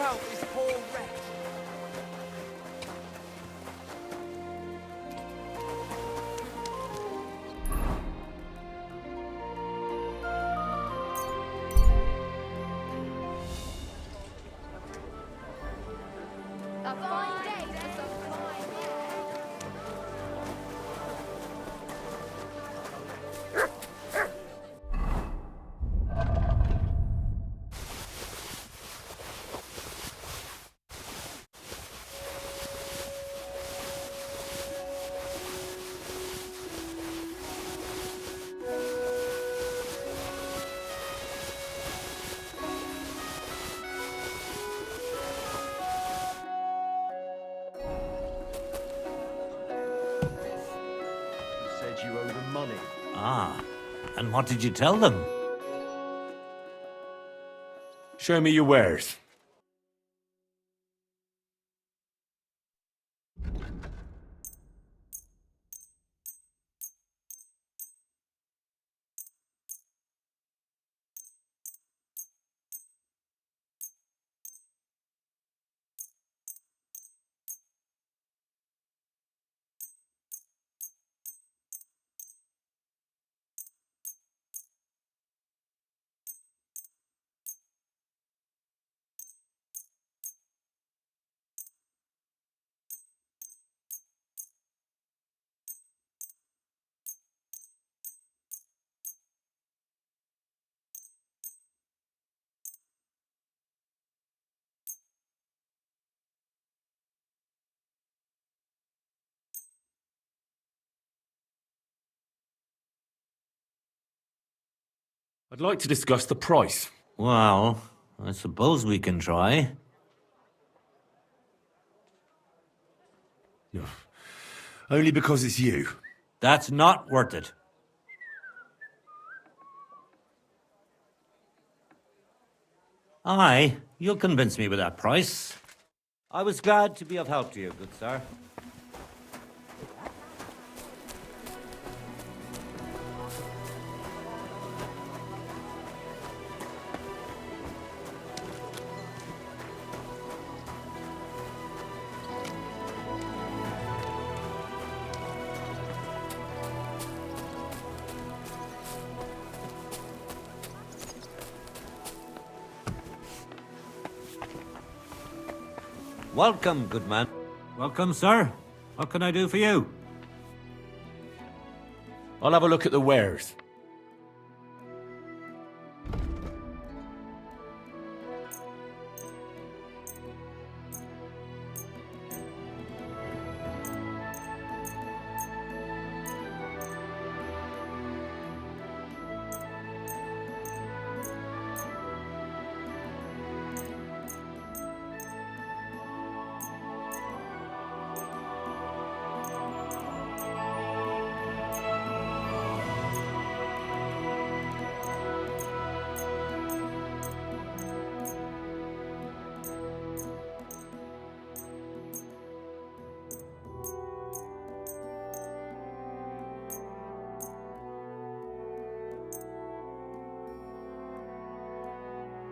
help this poor wretch? A fine day for some fine You owe them money. Ah, and what did you tell them? Show me your wares. I'd like to discuss the price. Well, I suppose we can try. No. Only because it's you. That's not worth it. Aye, you'll convince me with that price. I was glad to be of help to you, good sir. Welcome, good man. Welcome, sir. What can I do for you? I'll have a look at the wares.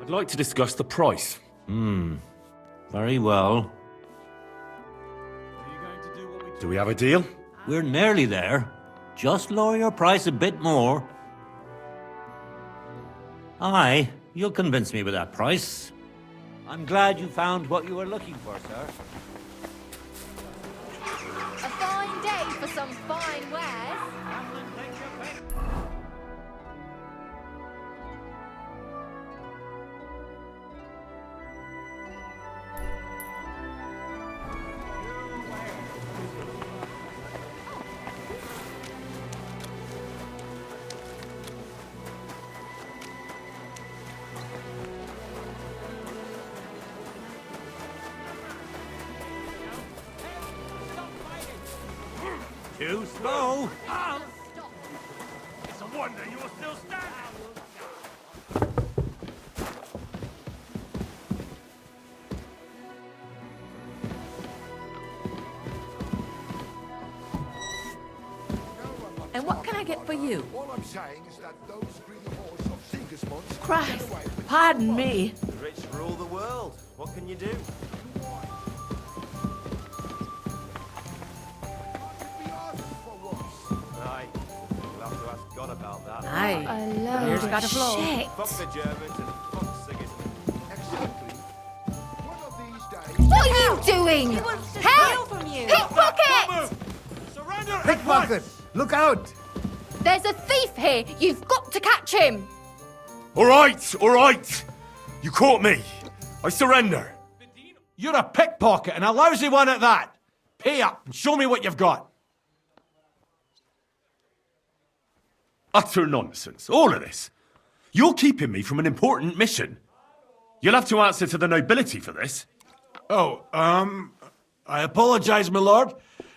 I'd like to discuss the price. Very well. Do we have a deal? We're nearly there. Just lower your price a bit more. Aye, you'll convince me with that price. I'm glad you found what you were looking for, sir. A fine day for some fine wares. Too slow. It's a wonder you are still standing. And what can I get for you? All I'm saying is that those green horse of Sigismund Christ, pardon me. The rich rule the world. What can you do? Aye, we'll have to ask God about that. Aye. A load Here's of got a floor. shit. Fuck the Germans and fuck Sigismund. Exactly. One of these days. What are you doing? He wants to Hey! steal from you. Pickpocket! Surrender! Pickpocket! Look out! There's a thief here. You've got to catch him. All right, all right. You caught me. I surrender. You're a pickpocket, and a lousy one at that. Pay up and show me what you've got. Utter nonsense, all of this. You're keeping me from an important mission. You'll have to answer to the nobility for this. Oh, I apologize, my lord.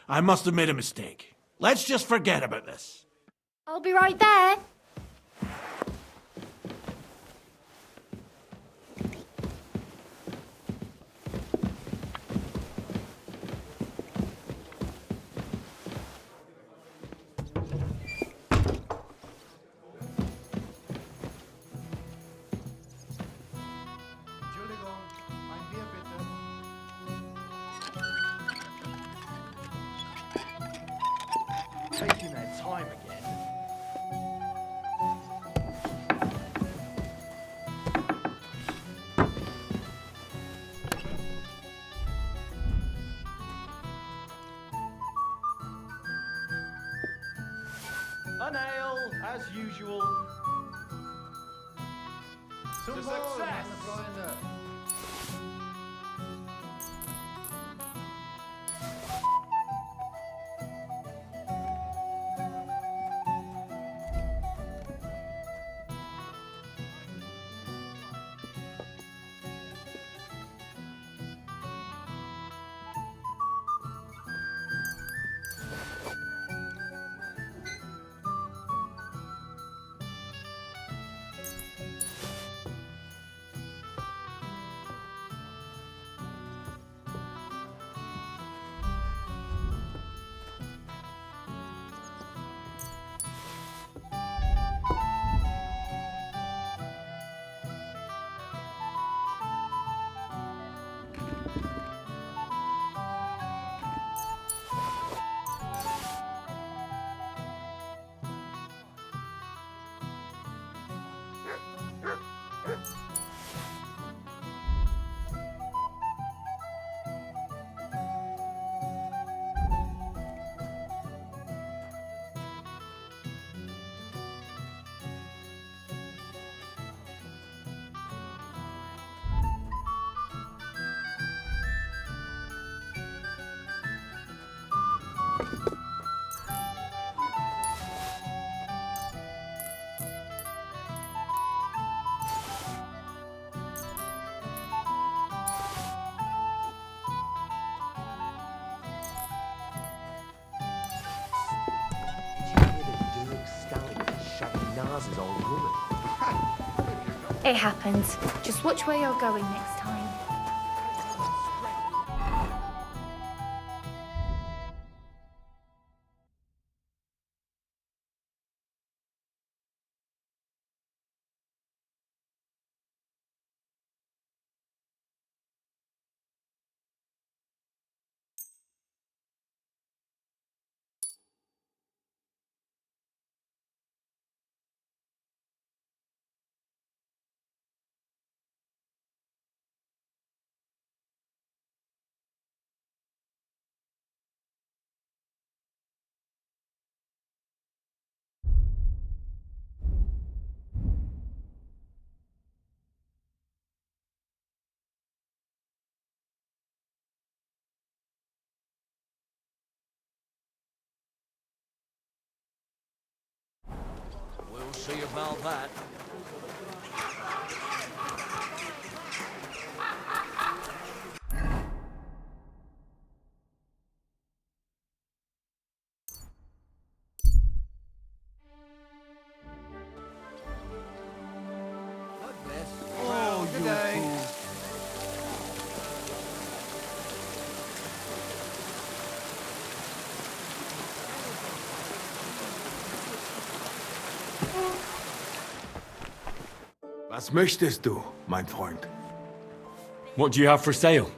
I must have made a mistake. Let's just forget about this. I'll be right there. Entschuldigung, ein Bier bitte. Taking their time again. An ale, as usual. Zum To Wohl, success. meine Freunde. It happens. Just watch where you're going next time. We'll see about that. Oh, good day. Was möchtest du, mein Freund? What do you have for sale?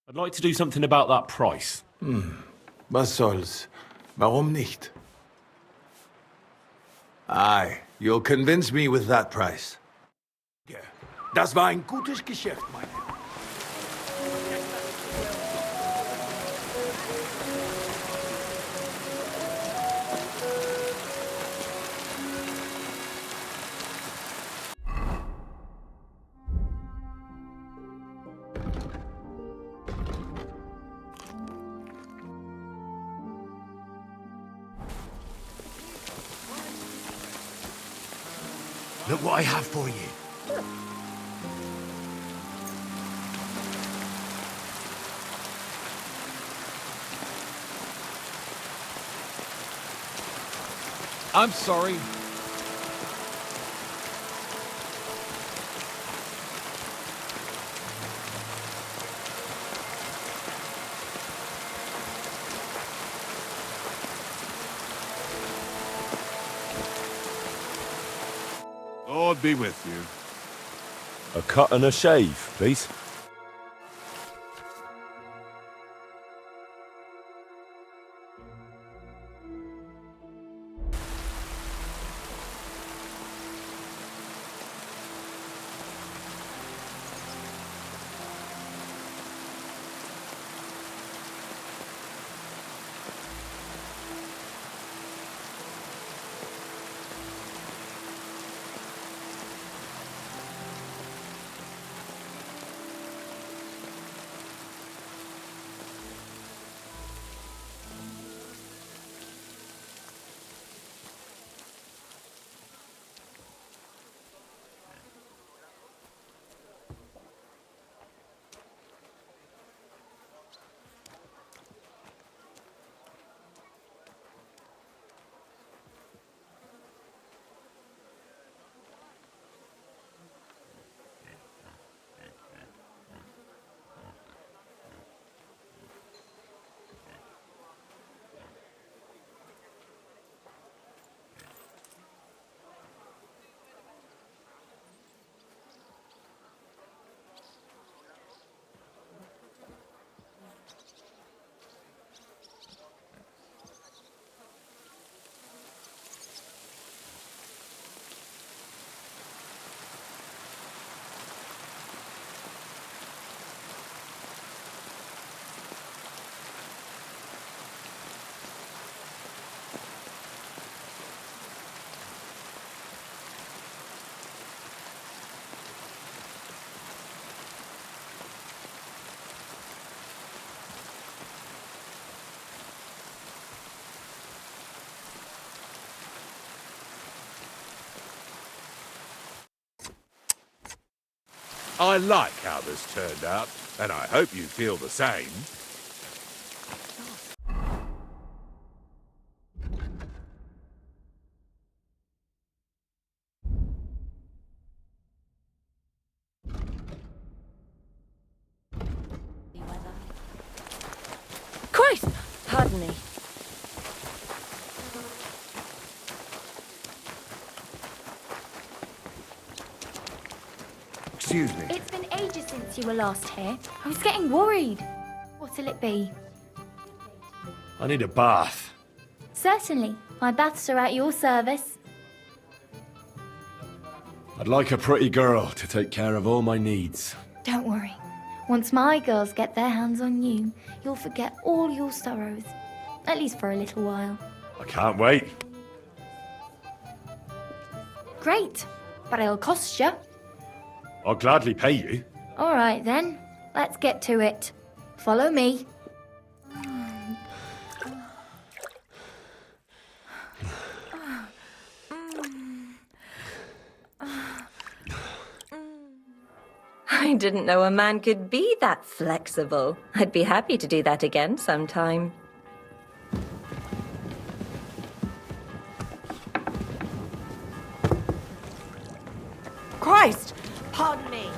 I'd like to do something about that price. Was soll's? Warum nicht? Aye, you'll convince me with that price. Das war ein gutes Geschäft, mein Herr. Look what I have for you. I'm sorry. Lord be with you. A cut and a shave, please. I like how this turned out, and I hope you feel the same. Christ! Pardon me. you were last here. I was getting worried. What'll it be? I need a bath. Certainly. My baths are at your service. I'd like a pretty girl to take care of all my needs. Don't worry. Once my girls get their hands on you, you'll forget all your sorrows. At least for a little while. I can't wait. Great. But it'll cost you. I'll gladly pay you. All right, then. Let's get to it. Follow me. I didn't know a man could be that flexible. I'd be happy to do that again sometime. Christ! Pardon me.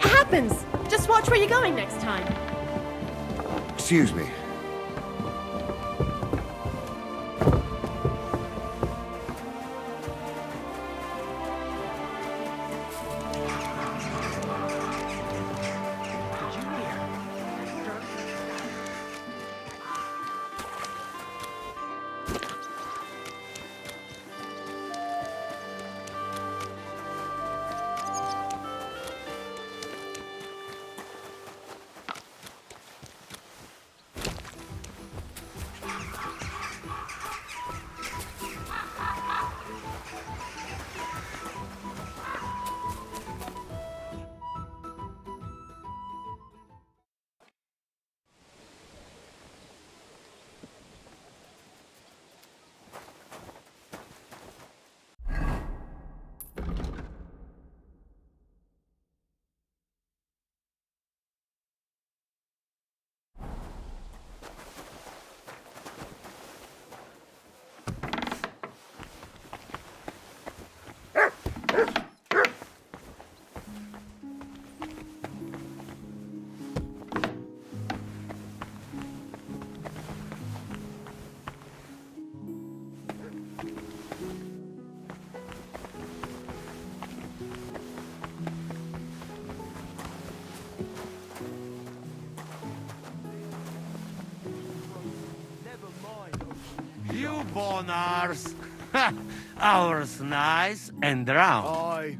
Happens. Just watch where you're going next time. Excuse me. You bonars. Ours nice and round. Aye,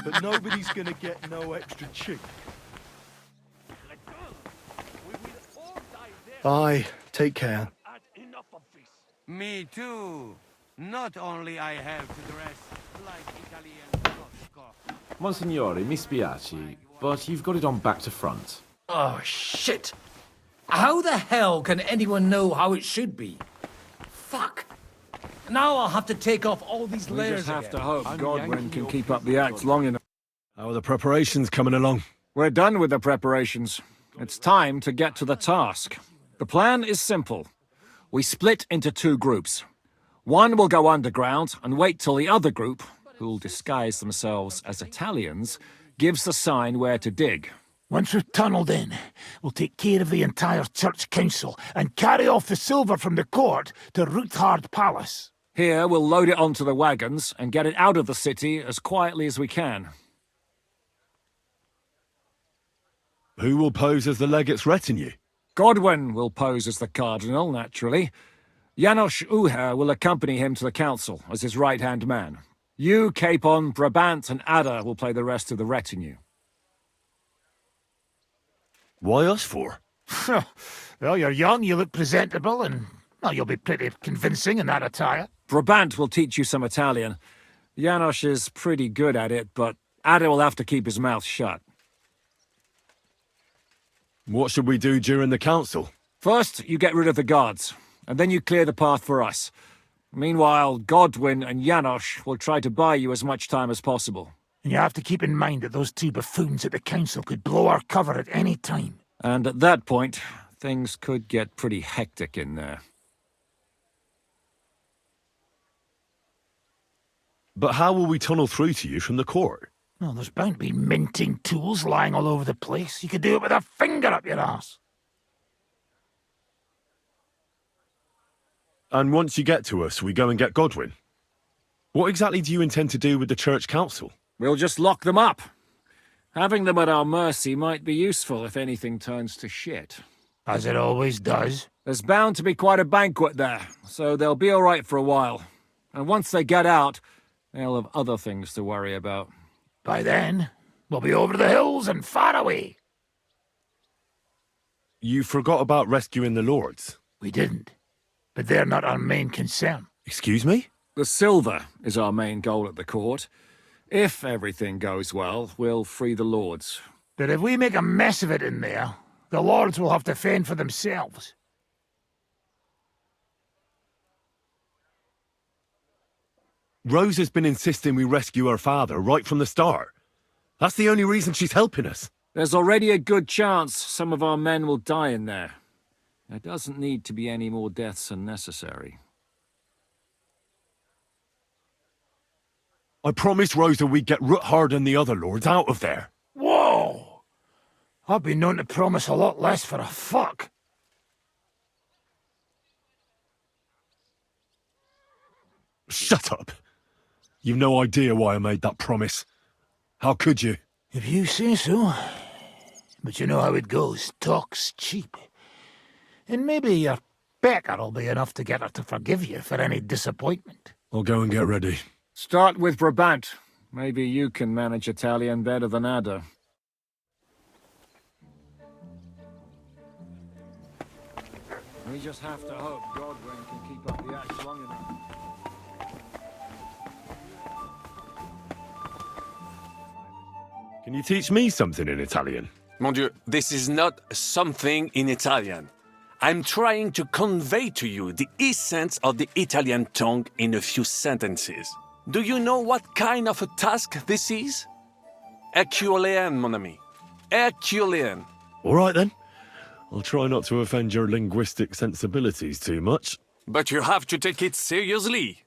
but nobody's gonna get no extra chick. Bye. Take care. Me too. Not only I have to dress like Italian Costco. Monsignore, mi spiace, but you've got it on back to front. Oh, shit! How the hell can anyone know how it should be? Fuck! Now I'll have to take off all these layers We just have again. to hope Godwin can keep up the act long enough. How are the preparations coming along? We're done with the preparations. It's time to get to the task. The plan is simple. We split into two groups. One will go underground and wait till the other group, who'll disguise themselves as Italians, gives the sign where to dig. Once we've tunneled in, we'll take care of the entire church council and carry off the silver from the court to Ruthard Palace. Here, we'll load it onto the wagons and get it out of the city as quietly as we can. Who will pose as the legate's retinue? Godwin will pose as the cardinal, naturally. Janos Uher will accompany him to the council as his right-hand man. You, Capon, Brabant, and Ada will play the rest of the retinue. Why us for? Well, you're young, you look presentable, and, well, you'll be pretty convincing in that attire. Brabant will teach you some Italian. Janos is pretty good at it, but Ada will have to keep his mouth shut. What should we do during the council? First, you get rid of the guards, and then you clear the path for us. Meanwhile, Godwin and Janos will try to buy you as much time as possible. And you have to keep in mind that those two buffoons at the council could blow our cover at any time. And at that point, things could get pretty hectic in there. But how will we tunnel through to you from the court? Well, there's bound to be minting tools lying all over the place. You could do it with a finger up your ass. And once you get to us, we go and get Godwin. What exactly do you intend to do with the church council? We'll just lock them up. Having them at our mercy might be useful if anything turns to shit. As it always does. There's bound to be quite a banquet there, so they'll be all right for a while. And once they get out, they'll have other things to worry about. By then, we'll be over the hills and far away. You forgot about rescuing the lords. We didn't. But they're not our main concern. Excuse me? The silver is our main goal at the court. If everything goes well, we'll free the lords. But if we make a mess of it in there, the lords will have to fend for themselves. Rose has been insisting we rescue her father right from the start. That's the only reason she's helping us. There's already a good chance some of our men will die in there. There doesn't need to be any more deaths than necessary. I promised Rosa we'd get Ruthard and the other lords out of there. Whoa! I've been known to promise a lot less for a fuck. Shut up. You've no idea why I made that promise. How could you? If you say so. But you know how it goes. Talk's cheap. And maybe your becker'll be enough to get her to forgive you for any disappointment. I'll go and get ready. Start with Brabant. Maybe you can manage Italian better than Ada. We just have to hope Godwin can keep up the act long enough. Can you teach me something in Italian? Mon Dieu, this is not something in Italian. I'm trying to convey to you the essence of the Italian tongue in a few sentences. Do you know what kind of a task this is? Herculean, mon ami. Herculean. All right, then. I'll try not to offend your linguistic sensibilities too much. But you have to take it seriously.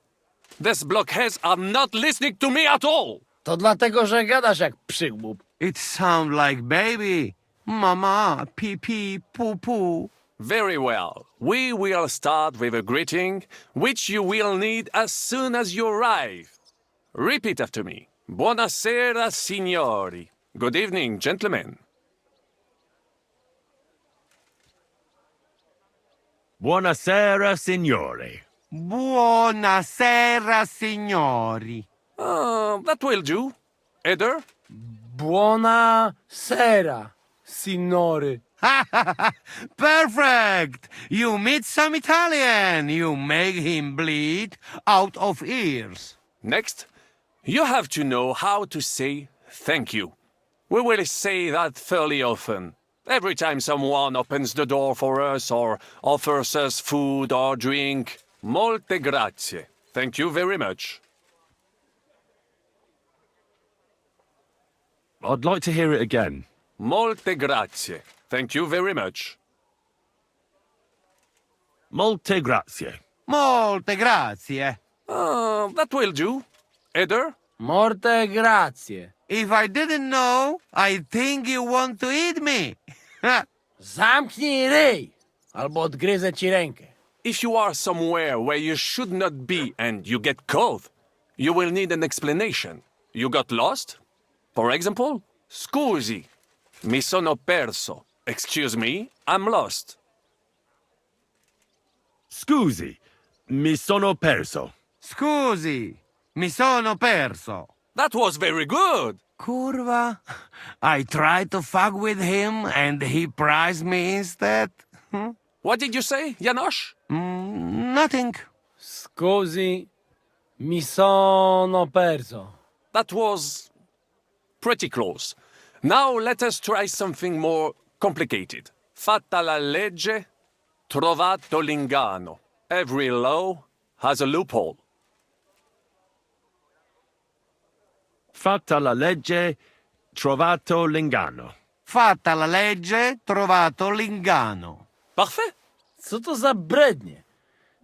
These blockheads are not listening to me at all. To dlatego, że gadasz jak przygłup. It sounds like baby. Mama, pee pee, poo poo. Very well. We will start with a greeting, which you will need as soon as you arrive. Repeat after me. Buonasera, signori. Good evening, gentlemen. Buonasera, signori. Buonasera, signori. That will do. Eder? Buona sera, signori. Perfect! You meet some Italian. You make him bleed out of ears. Next, you have to know how to say thank you. We will say that fairly often. Every time someone opens the door for us or offers us food or drink. Molte grazie. Thank you very much. I'd like to hear it again. Molte grazie. Thank you very much. Molte grazie. Molte grazie. That will do. Eder? Morte grazie. If I didn't know, I'd think you want to eat me. Zamknij ryj, albo odgryzę ci rękę. If you are somewhere where you should not be and you get caught, you will need an explanation. You got lost? For example, scusi, mi sono perso. Excuse me, I'm lost. Scusi, mi sono perso. Scusi, mi sono perso. That was very good. Curva. I tried to fuck with him and he prized me instead. What did you say, Janosch? Nothing. Scusi, mi sono perso. That was pretty close. Now let us try something more complicated. Fatta la legge, trovato l'ingano. Every law has a loophole. Fatta la legge, trovato l'ingano. Fatta la legge, trovato l'ingano. Parfait. Co to za brednie?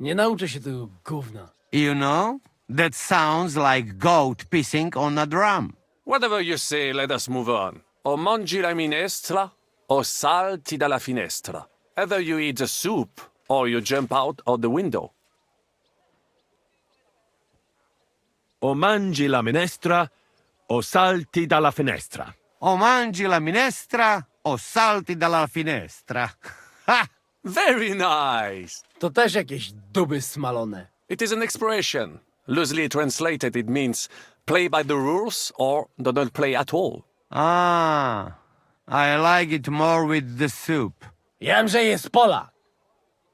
Nie nauczę się tego gówna. You know, that sounds like goat pissing on a drum. Whatever you say, let us move on. O mangi la minestra, o salti dalla finestra. Either you eat the soup, or you jump out of the window. O mangi la minestra, o salti dalla finestra. O mangi la minestra, o salti dalla finestra. Ha! Very nice. To też jakieś duby smalone. It is an expression. Loosely translated, it means play by the rules or do not play at all. Ah, I like it more with the soup. Jamże jest Polak.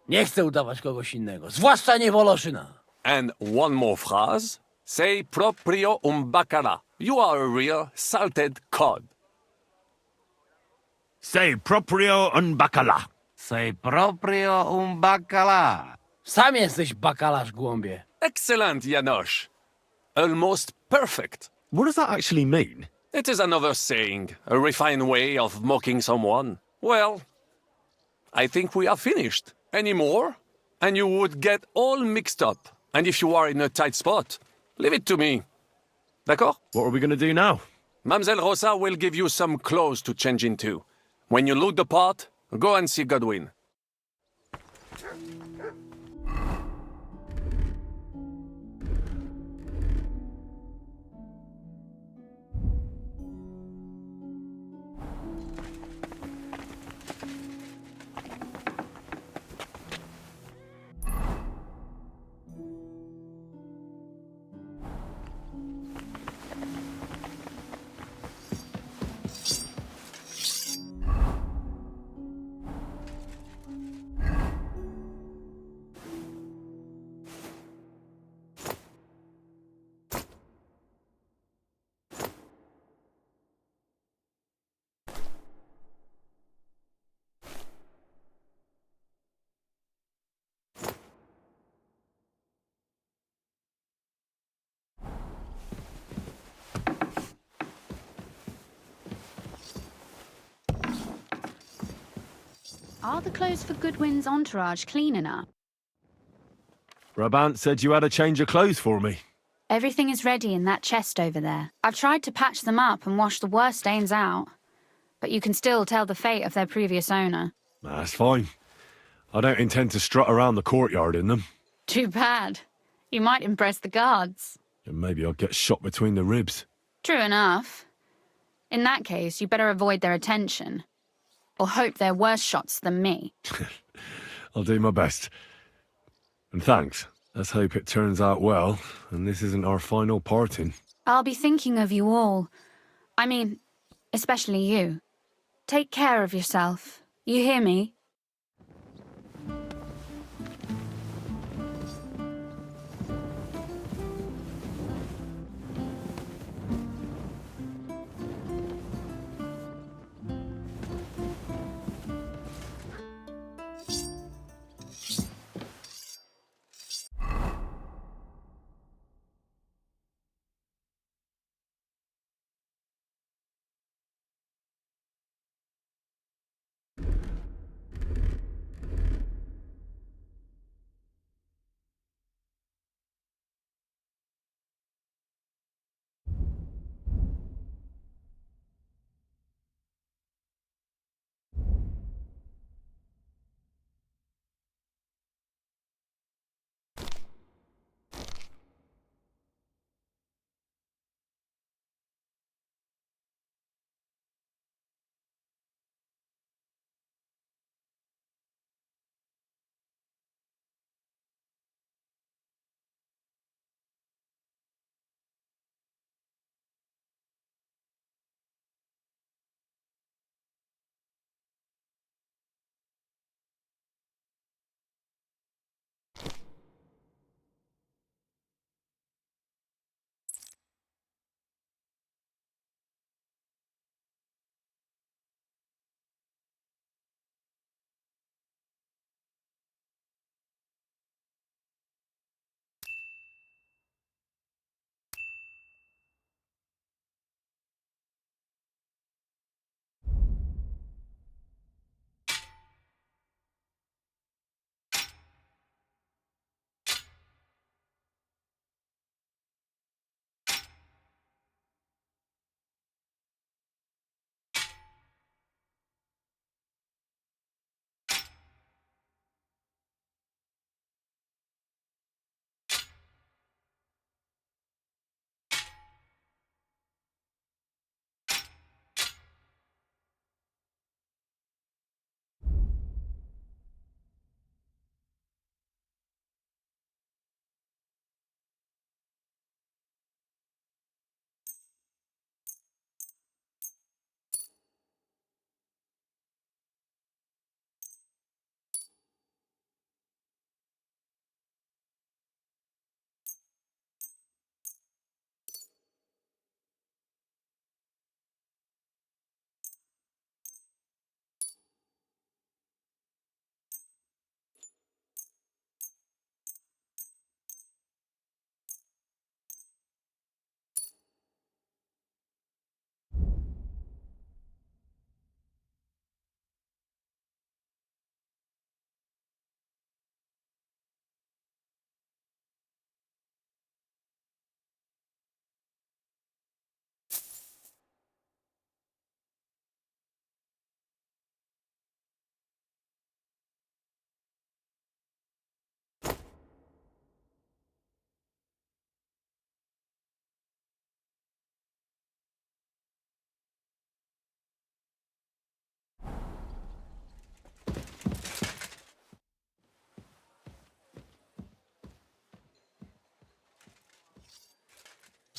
Nie chcę udawać kogoś innego, zwłaszcza nie Woloszyna. And one more phrase. Say proprio un bacala. You are a real salted cod. Say proprio un bacala. Say proprio un baccalà. Sam jesteś bakalarz, głąbie. Excellent, Janosch. Almost perfect. What does that actually mean? It is another saying, a refined way of mocking someone. Well, I think we are finished. Any more? And you would get all mixed up. And if you are in a tight spot, leave it to me. D'accord? What are we going to do now? Mamselle Rosa will give you some clothes to change into. When you look the part, go and see Godwin. Are the clothes for Goodwin's entourage clean enough? Brabant said you had a change of clothes for me. Everything is ready in that chest over there. I've tried to patch them up and wash the worst stains out, but you can still tell the fate of their previous owner. That's fine. I don't intend to strut around the courtyard in them. Too bad. You might impress the guards. And maybe I'll get shot between the ribs. True enough. In that case, you better avoid their attention. Or hope they're worse shots than me. I'll do my best. And thanks. Let's hope it turns out well, and this isn't our final parting. I'll be thinking of you all. I mean, especially you. Take care of yourself, You hear me?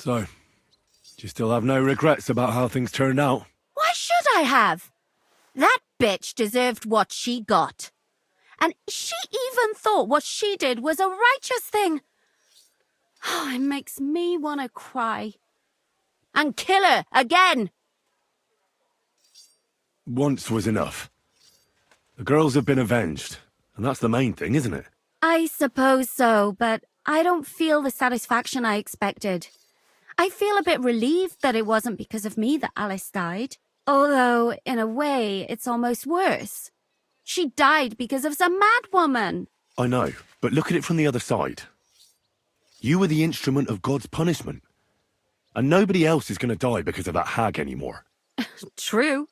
So, do you still have no regrets about how things turned out? Why should I have? That bitch deserved what she got. And she even thought what she did was a righteous thing. Oh, it makes me want to cry. And kill her again. Once was enough. The girls have been avenged, and that's the main thing, isn't it? I suppose so, but I don't feel the satisfaction I expected. I feel a bit relieved that it wasn't because of me that Alice died. Although, in a way, it's almost worse. She died because of some mad woman. I know, but look at it from the other side. You were the instrument of God's punishment. And nobody else is going to die because of that hag anymore. True.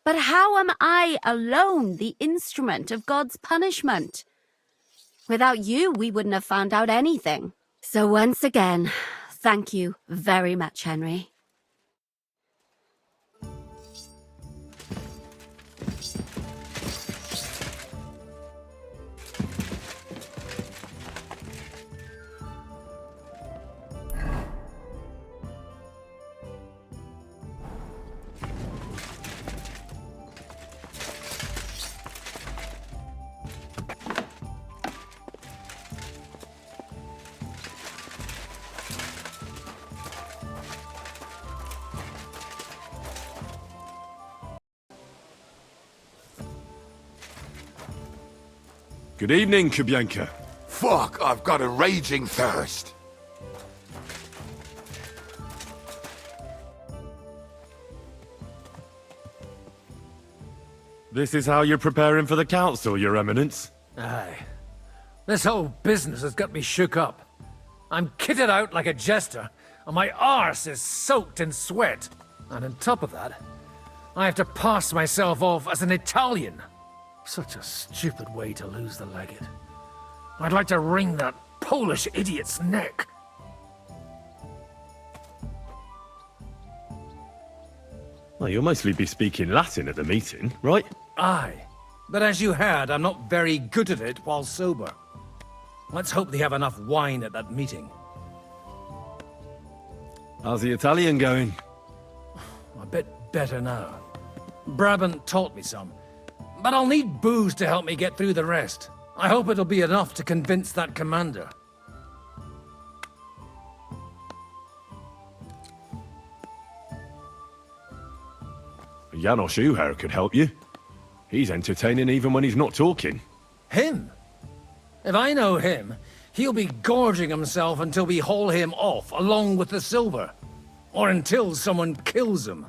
But how am I alone the instrument of God's punishment? Without you, we wouldn't have found out anything. So once again, thank you very much, Henry. Good evening, Kubianka. Fuck, I've got a raging thirst. This is how you're preparing for the council, Your Eminence? Aye. This whole business has got me shook up. I'm kitted out like a jester, and my arse is soaked in sweat. And on top of that, I have to pass myself off as an Italian. Such a stupid way to lose the legate. I'd like to wring that Polish idiot's neck. Well, you'll mostly be speaking Latin at the meeting, right? Aye. But as you heard, I'm not very good at it while sober. Let's hope they have enough wine at that meeting. How's the Italian going? A bit better now. Brabant taught me some. But I'll need booze to help me get through the rest. I hope it'll be enough to convince that commander. Janos Uher could help you. He's entertaining even when he's not talking. Him? If I know him, he'll be gorging himself until we haul him off, along with the silver. Or until someone kills him.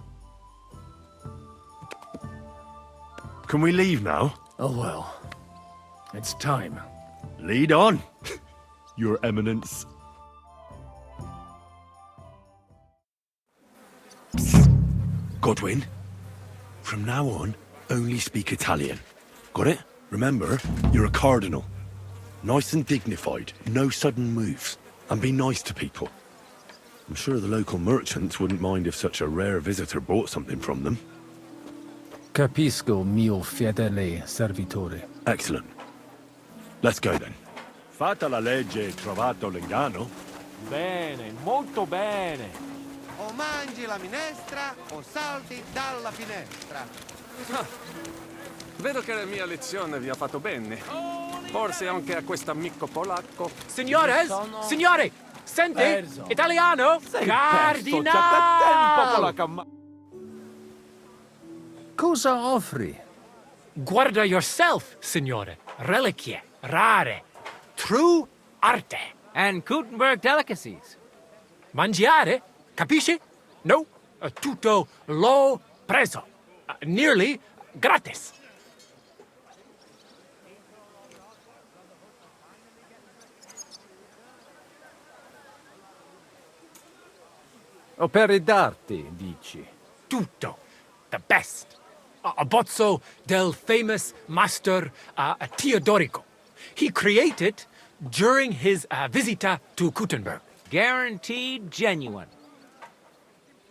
Can we leave now? Oh well. It's time. Lead on, Your Eminence. Godwin, from now on, only speak Italian. Got it? Remember, you're a cardinal. Nice and dignified, no sudden moves, and be nice to people. I'm sure the local merchants wouldn't mind if such a rare visitor bought something from them. Capisco, mio fedele servitore. Excellent. Let's go then. Fatta la legge e trovato l'inganno. Bene, molto bene. O mangi la minestra o salti dalla finestra. Vedo che la mia lezione vi ha fatto bene. Forse anche a quest'amico polacco. Signores, signore, senti, italiano, Cardinal. Cosa offri? Guarda yourself, signore. Reliquie, rare, true arte. And Gutenberg delicacies. Mangiare, capisci? No, tutto l'ho preso. Nearly gratis. Opere d'arte, dici? Tutto. The best. A bozzo del famous master Teodorico. He created during his visita to Gutenberg. Guaranteed genuine.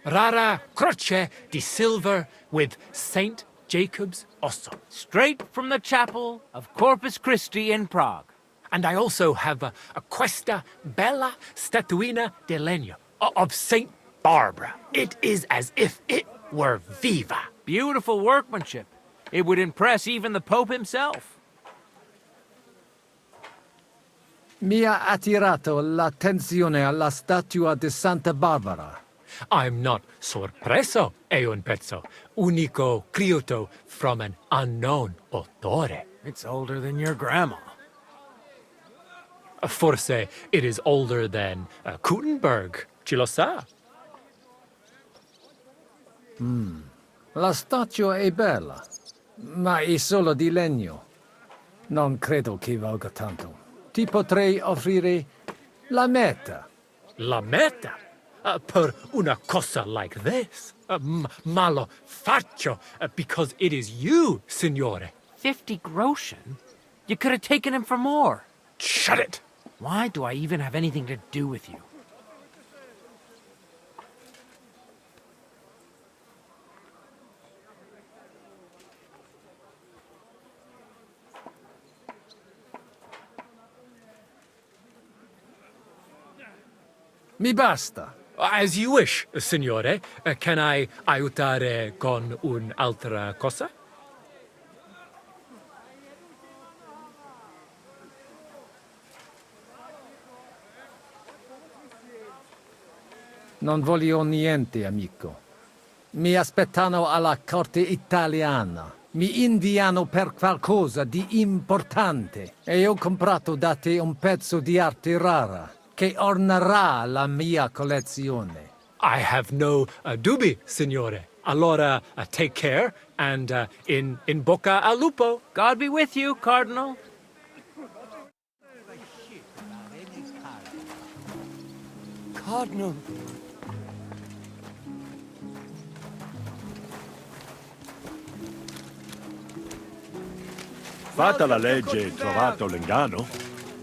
Rara croce di silver with Saint Jacob's osso. Straight from the chapel of Corpus Christi in Prague. And I also have a questa bella statuina di legno of Saint Barbara. It is as if it were viva. Beautiful workmanship. It would impress even the Pope himself. Mi ha attirato l'attenzione alla statua di Santa Barbara. I'm not sorpreso, è un pezzo. Unico creato from an unknown autore. It's older than your grandma. Forse it is older than Gutenberg. Ci lo sa? La statua è bella, ma è solo di legno. Non credo che valga tanto. Ti potrei offrire la metà. La metà? Per una cosa like this? Ma lo faccio because it is you, signore. 50 groschen? You could have taken him for more. Shut it! Why do I even have anything to do with you? Mi basta. As you wish, signore. Can I aiutare con un'altra cosa? Non voglio niente, amico. Mi aspettano alla corte italiana. mi inviano per qualcosa di importante e ho comprato da te un pezzo di arte rara che ornerà la mia collezione. I have no dubbi, signore. Allora, take care, and in bocca al lupo. God be with you, Cardinal. Cardinal. Fatta la legge e trovato l'inganno?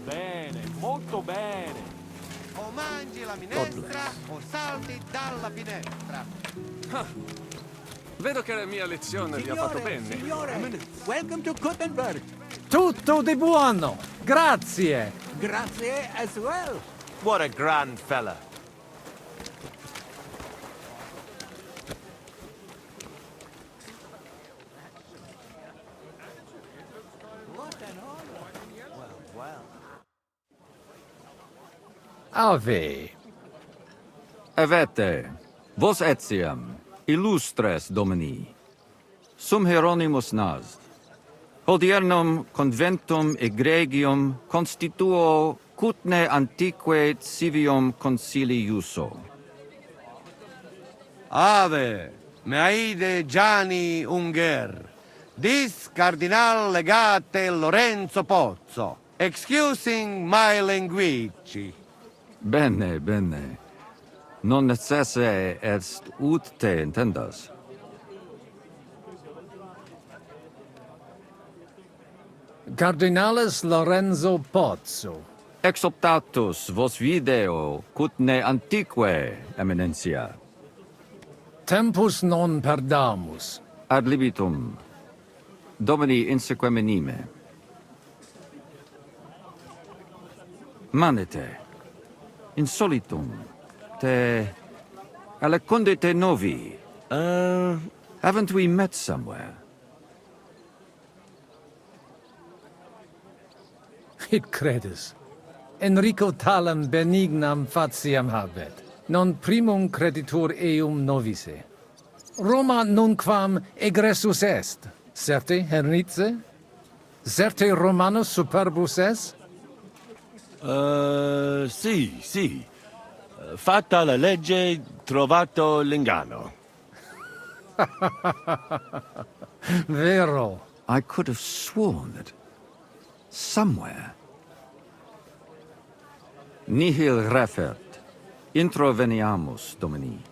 Bene, molto bene. O mangi la minestra o salti dalla finestra. Vedo che la mia lezione vi ha fatto bene. Signore, welcome to Gutenberg. Tutto di buono! Grazie! Grazie as well. What a grand fella. Ave. Avete, vos etiam, illustres domini, sum Hieronymus nas, hodiernum conventum egregium constituo cutne antique civium concili iuso. Ave, meaide Gianni Unger, dis Cardinal legate Lorenzo Pozzo, excusing my language. Bene, bene. Non necesse est ut te intendas. Cardinalis Lorenzo Pozzo. Ex optatus vos video cutne antique, eminencia. Tempus non perdamus. Ad libitum. Domini inseque menime. Manete. Insolitum. Te... Alecundite novi. Haven't we met somewhere? Id credus. Enrico talam benignam faciam habet. Non primum creditur eum novice. Roma nunquam egressus est. Certe, Henrice? Certe Romanus superbus est? Sì. Fatta la legge, trovato l'inganno. Vero. I could have sworn that somewhere. Nihil refert. Introveniamus, Domini.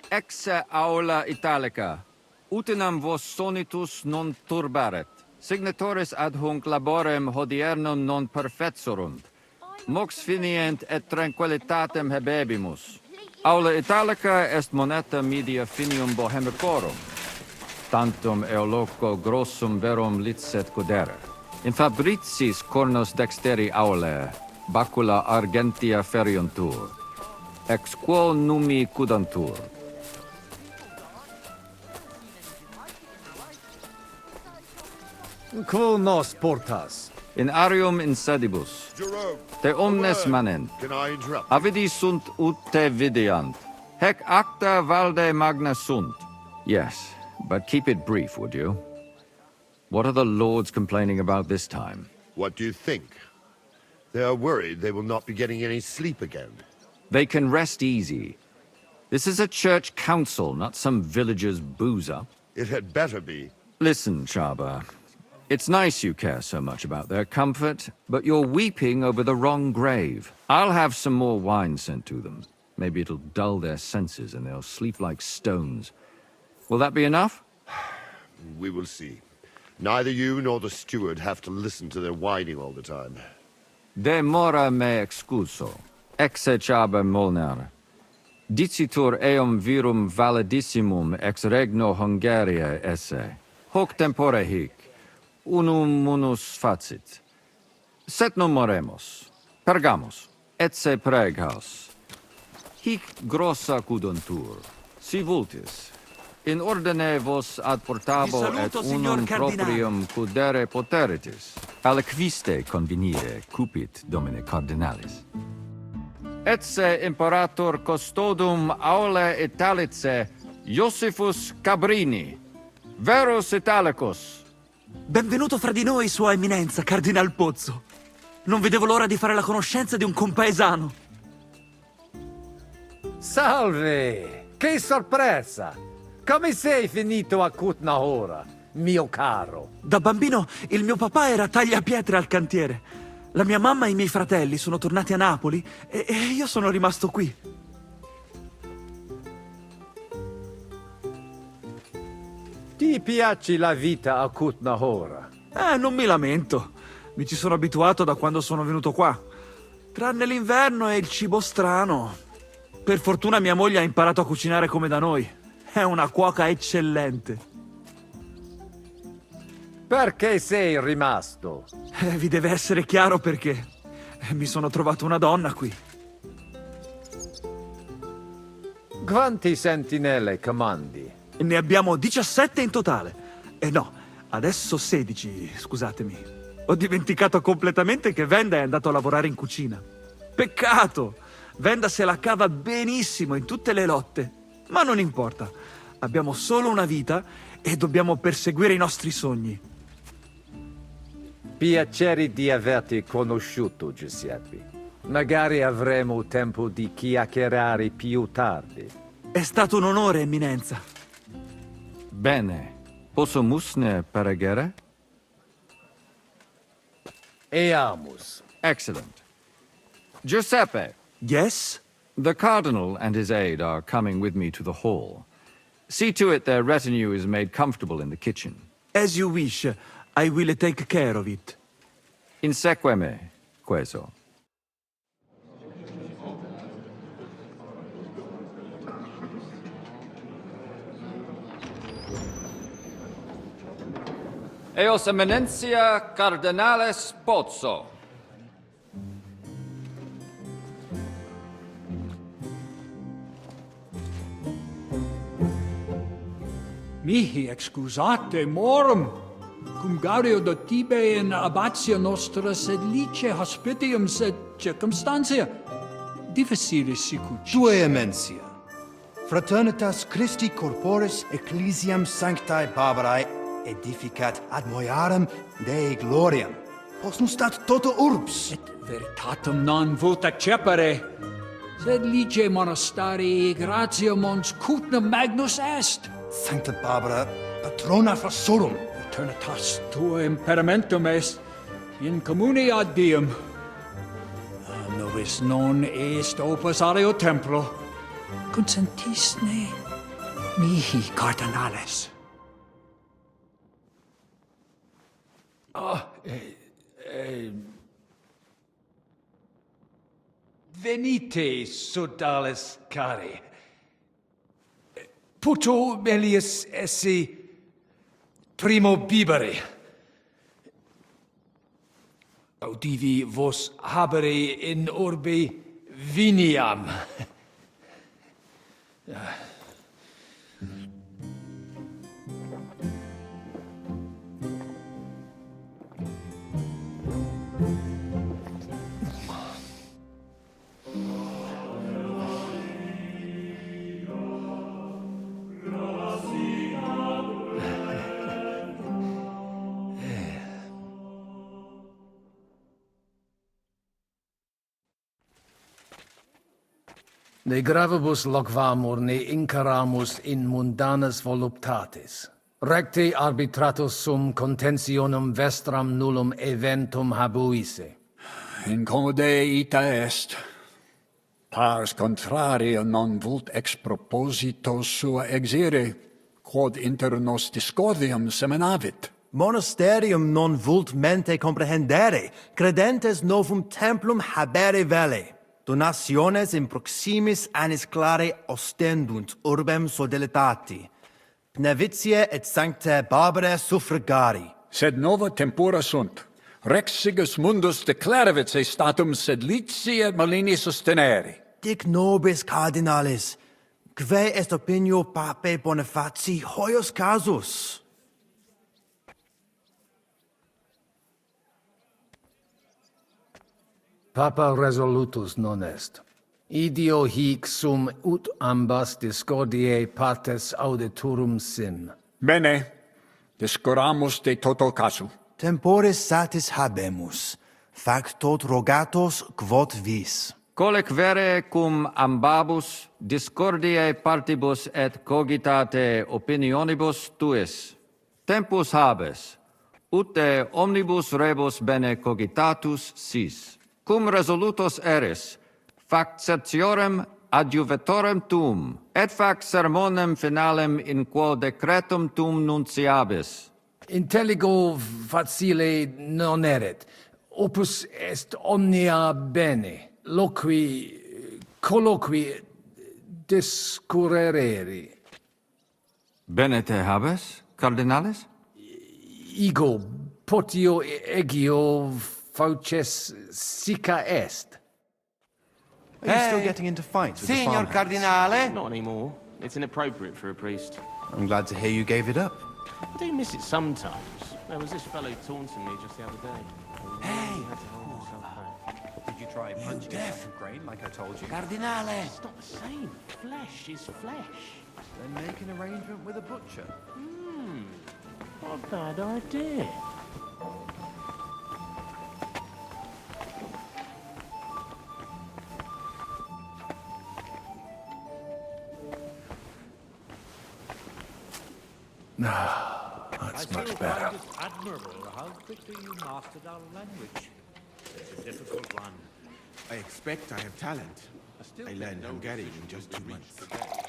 Exe aula italica. Utinam vos sonitus non turbaret. Signatoris ad hunc laborem hodiernum non perfetsurunt. Mox finient et tranquillitatem habebimus. Aula italica est moneta media finium bohemicorum. Tantum eoloco grossum verum licet godere. In fabricis cornos dexteri aulae, bacula argentia feriuntur. Ex quo numi cudantur. Quo nos portas? In arium insedibus. Jerome, Te omnes manent. can I interrupt? Avidi sunt ut te videant. Hec acta valde magna sunt. Yes, but keep it brief, would you? What are the lords complaining about this time? What do you think? They are worried they will not be getting any sleep again. They can rest easy. This is a church council, not some villager's boozer. It had better be. Listen, Chaba. It's nice you care so much about their comfort, but you're weeping over the wrong grave. I'll have some more wine sent to them. Maybe it'll dull their senses and they'll sleep like stones. Will that be enough? We will see. Neither you nor the steward have to listen to their whining all the time. De mora me excuso. Exe Chaba Molnar. Dicitur eum virum validissimum ex regno Hungaria esse. Hoc tempore hic. Unum munus facit. Set non moremus. Pergamus. Etse preghaus. Hic grossa cuduntur. Si vultis. In ordine vos ad portabo et unum proprium cudere poteritis. Aliquiste convenire cupit domine cardinalis. Etse imperator custodum aule Italice Iosifus Cabrini. Verus Italicus. Benvenuto fra di noi, Sua Eminenza, Cardinal Pozzo. Non vedevo l'ora di fare la conoscenza di un compaesano. Salve! Che sorpresa! Come sei finito a Kutnahora, mio caro? Da bambino il mio papà era tagliapietre al cantiere. La mia mamma e i miei fratelli sono tornati a Napoli e io sono rimasto qui. Ti piace la vita a Kutnahora? Non mi lamento. Mi ci sono abituato da quando sono venuto qua. Tranne l'inverno e il cibo strano. Per fortuna mia moglie ha imparato a cucinare come da noi. È una cuoca eccellente. Perché sei rimasto? Vi deve essere chiaro perché. Mi sono trovato una donna qui. Quanti sentinelle comandi? Ne abbiamo 17 in totale. No, adesso 16, scusatemi. Ho dimenticato completamente che Venda è andato a lavorare in cucina. Peccato! Venda se la cava benissimo in tutte le lotte. Ma non importa. Abbiamo solo una vita e dobbiamo perseguire i nostri sogni. Piacere di averti conosciuto, Giuseppe. Magari avremo tempo di chiacchierare più tardi. È stato un onore, Eminenza. Bene. Posso musne paregere? Eamus. Excellent. Giuseppe. Yes? The Cardinal and his aide are coming with me to the hall. See to it their retinue is made comfortable in the kitchen. As you wish. I will take care of it. Insegue me, queso. Eos Eminentia Cardinales Pozzo. Mihi excusate morum, cum gaudio do tibe in abatio nostra sed lice hospitium sed circumstantia difficilis sicut. Tua emensia. Fraternitas Christi corporis ecclesiam sanctae Barbarae edificat ad moiarem Dei gloriam. Posnustat toto urbs. Et veritatum non vult accepere, sed lice monastarii gratia mons cutnum magnus est. Sancta Barbara, patrona frassorum. Eternitas tua imperamentum est in communi ad diem. Nobis non est opus areo templo. Consentisne mihi cardinales. Venite, sodales cari. Puto melius esse primo bibere. Audivi vos habere in orbe viniam. Ne gravibus loquamur ne incaramus in mundanas voluptatis. Recte arbitratus sum contentionum vestram nullum eventum habuisse. Incommode ita est. Pars contrario non vult ex proposito sua exire, quod inter nos discordium seminavit. Monasterium non vult mente comprehendere, credentes novum templum habere vele. Donationes in proximis annis clare ostendunt urbem sodelitati. Pnevitiae et sanctae Barbarae suffragari. Sed nova tempora sunt. Rex Sigismundus declaravit se statum sed lici et malini sostenere. Dic nobis cardinalis, quae est opinio pape Bonifaci hoius casus? Papa resolutus non est. Idio hic sum ut ambas discordiae partes auditorum sim. Bene, Discuramus de toto casu. Temporis satis habemus. Factot rogatos quod vis. Colec vere cum ambabus discordiae partibus et cogitate opinionibus tuis. Tempus habes, ute omnibus rebus bene cogitatus sis. Cum resolutos eris, fac certiorem adjuvetorem tuum, et fac sermonem finalem in quo decretum tuum nunciabis. Intelligo facile non erit. Opus est omnia bene. Loqui, colloqui, discurrere. Bene te habes, cardinalis? Ego, potio egio fauces sica est. Are you still getting into fights with the Signor farmhands? Cardinale. Not anymore. It's inappropriate for a priest. I'm glad to hear you gave it up. I do miss it sometimes. There was this fellow taunting me just the other day. Hey! Did you try punching him from Crane like I told you? Cardinale. It's not the same. Flesh is flesh. Then make an arrangement with a butcher. What a bad idea. That's much better. It's admirable how quickly you mastered our language. It's a difficult one. I expect I have talent. I learned Hungarian in just 2 months.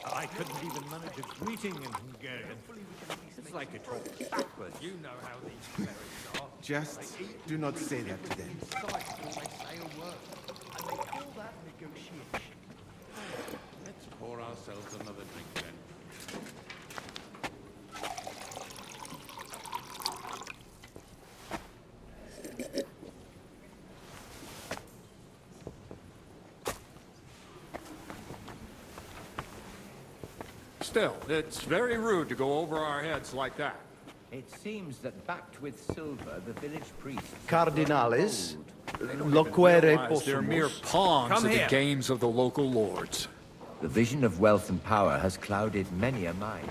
I couldn't even manage a greeting in Hungarian. It's like it talks backwards. You know how these clerics are. Just do not say that to them. Let's pour ourselves another drink then. Still, it's very rude to go over our heads like that. It seems that backed with silver, the village priest... Cardinalis, loquere They're mere possumus. pawns of the games of the local lords. The vision of wealth and power has clouded many a mind.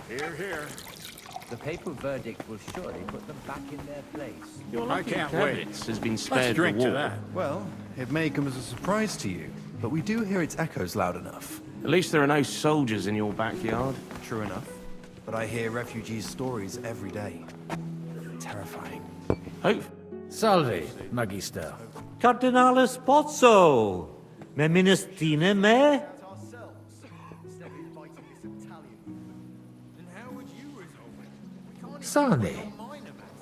Here, here. The papal verdict will surely put them back in their place. Your I can't wait. has been Let's spared the drink war. to that. Well, it may come as a surprise to you, but we do hear its echoes loud enough. At least there are no soldiers in your backyard. True enough. But I hear refugees' stories every day. Terrifying. Hope. Salve, Magister. Cardinalis Pozzo. Me ministine me? Sane.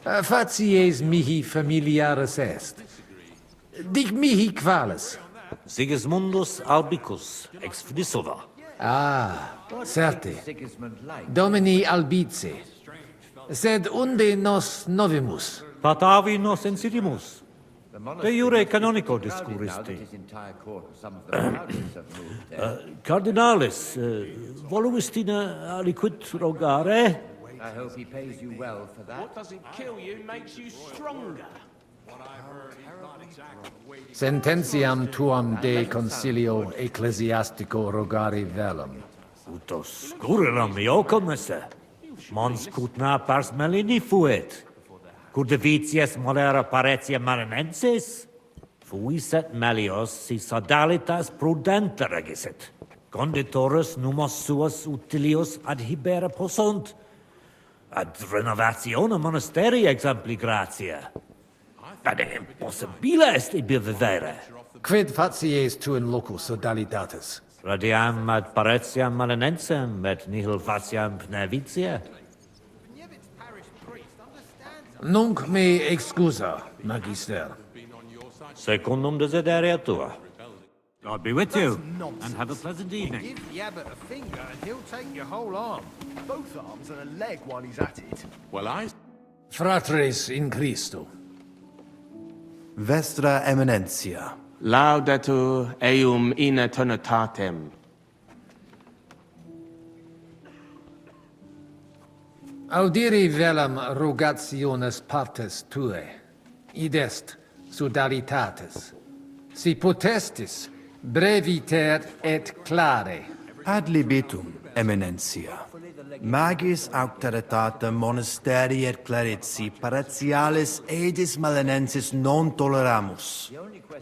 Facies mihi familiaris est. Dic mihi qualis. Sigismundus albicus, ex Frisova. Ah, certe. Sigismund like. Domini albice. Sed unde nos novimus? Patavi nos insitimus. The De monastery jure must be canonico crowded now that discuristi. his entire court and some of the proudest have moved there. Cardinalis, voluistina aliquid rogare? I hope he pays you well for that. What doesn't kill you makes you stronger. Sententiam tuam de concilio ecclesiastico rogari velum. Utos cureram iocum esse. Mons cutna pars melini fuit. Curdevitias molera paretia marinensis? Fuis et melios si sodalitas prudenta regisit. Conditorus numos suos utilius adhibere possunt. Ad renovatione monasteri exempli gratia. Ad impossibile est ibi vivere. Quid facies tu in loco sodalitatis? Radiam ad paretiam malinensem, et nihil faciam pnevitia. Nunc me excusa, Magister. Secundum desideria tua. God be with you, and have a pleasant evening. Give the abbot a finger and he'll take your whole arm. Both arms and a leg while he's at it. Well, I... Fratres in Christo. Vestra Eminentia. Laudetur eum in eternitatem. Audiri velam rogationes partes tue. Id est sodalitatis. Si potestis breviter et clare. Ad libitum, Eminentia. Magis auctoritatem monasteri et clerici paratialis edis malinensis non toleramus.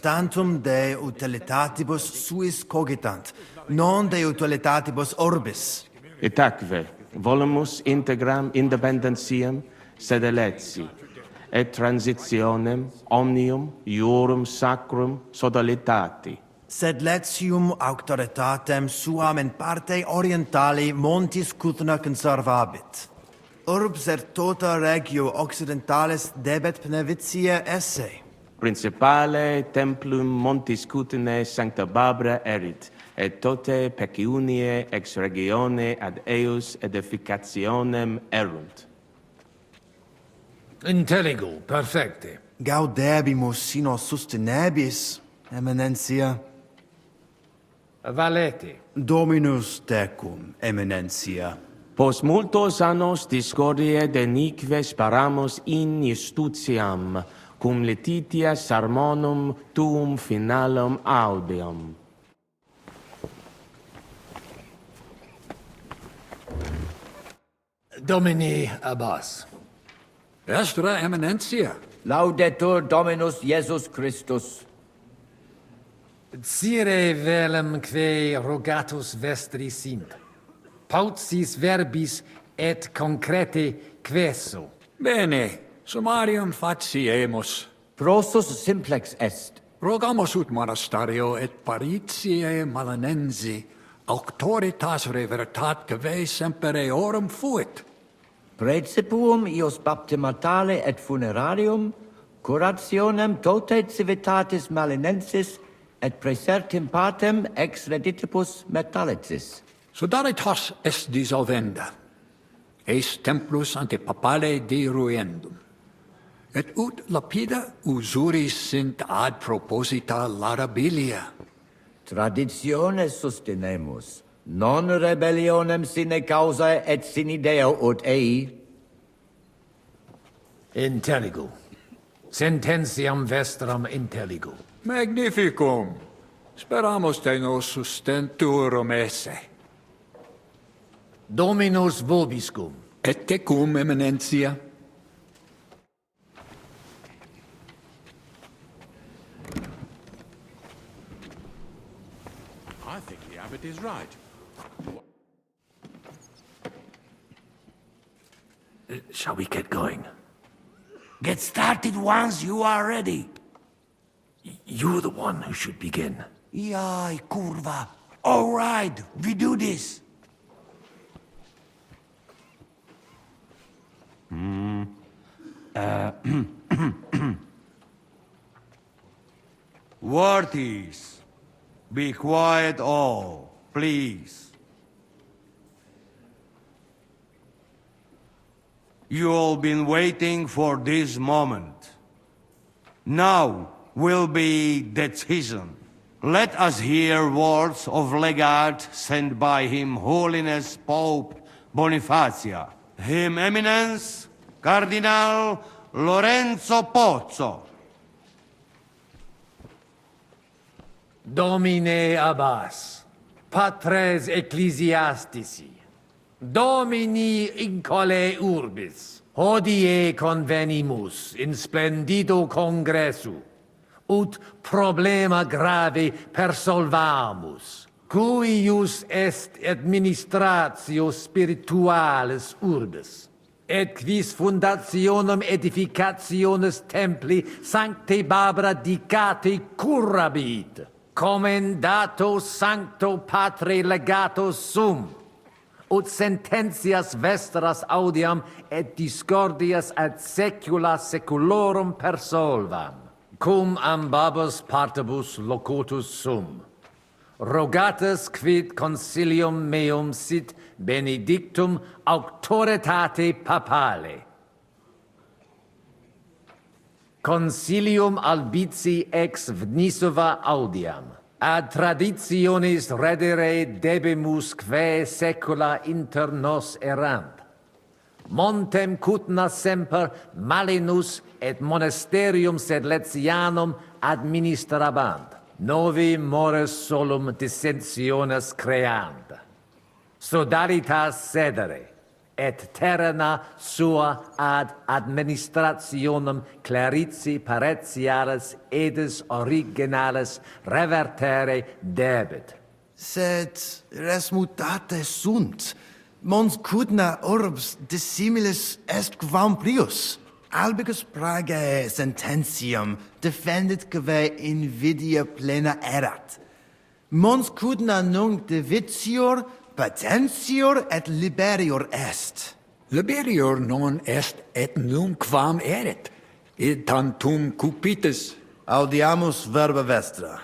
Tantum de utilitatibus suis cogitant, non de utilitatibus orbis. Itaque, volumus integram independentiam sed eletsi, et transitionem omnium iurum sacrum sodalitati. Sed letium auctoritatem suam in parte orientali montis Cutna conservabit. Urbs et tota regio occidentalis debet benevitia esse. Principale templum montis Cutnae Sancta Barbara erit, et tote peciunie ex regione ad eius edificationem erunt. Intelligo, perfecte. Gaudebimus sino sustenebis, Eminentia. Valete. Dominus tecum, Eminentia. Post multos annos discordie denique sparamus in justitiam, cum letitia sermonum tuum finalum audium. Domini Abbas. Vestra Eminentia. Laudetur Dominus Iesus Christus. Cire velum que rogatus vestri sint. Paucis verbis et concrete queso. Bene, summarium faciemus. Prosus simplex est. Rogamus ut monastario et paritiae malanensi auctoritas revertat que semper eorum fuit. Praecipuum ius baptimatale et funerarium, curationem tote civitatis malinensis et praesertim patem ex reditibus metallicis. Sodalitas est dissolvenda, eis templus ante papale deruendum, et ut lapida usuris sint ad proposita laudabilia. Traditiones sustenemus, non rebellionem sine causa et sine Deo ut ei. Intelligo. Sententiam vestram intelligo. Magnificum. Speramus te nos sustenturum esse. Dominus vobiscum. Et tecum, Eminentia. I think the abbot is right. Shall we get going? Get started once you are ready. You're the one who should begin. Yai, curva. All right, we do this. Worthies, be quiet all, please. You all been waiting for this moment. Now will be decision. Let us hear words of legate sent by Him Holiness Pope Bonifacia, Him Eminence Cardinal Lorenzo Pozzo. Domine Abbas, patres ecclesiastici, Domini incole urbis, hodie convenimus in splendido congressu, ut problema grave persolvamus, cuius est administratio spiritualis urbis, et quis fundationem edificationis templi Sancte Barbara dicate curabit, commendato Sancto Patre legato sum, ut sententias vestras audiam et discordias ad saecula saeculorum persolvam, cum ambabus partibus locutus sum. Rogatus quid consilium meum sit benedictum auctoritate papale. Consilium albici ex Vnisova audiam. Ad traditionis redere debemus quae saecula inter nos erant. Montem Cutna semper malinus et monasterium sed Letianum administrabant. Novi mores solum dissensiones creant. sodalitas cedere, et terna sua ad administrationem clerici paretialis edis originalis revertere debet. Sed res mutate sunt. Mons cudna urbs dissimilis est quam prius. Albicus pragae sententiam defendit cave invidia plena erat. Mons cudna nunc divitior, patentior et liberior est. Liberior non est et nunquam erit, id tantum cupitis. Audiamus verba vestra.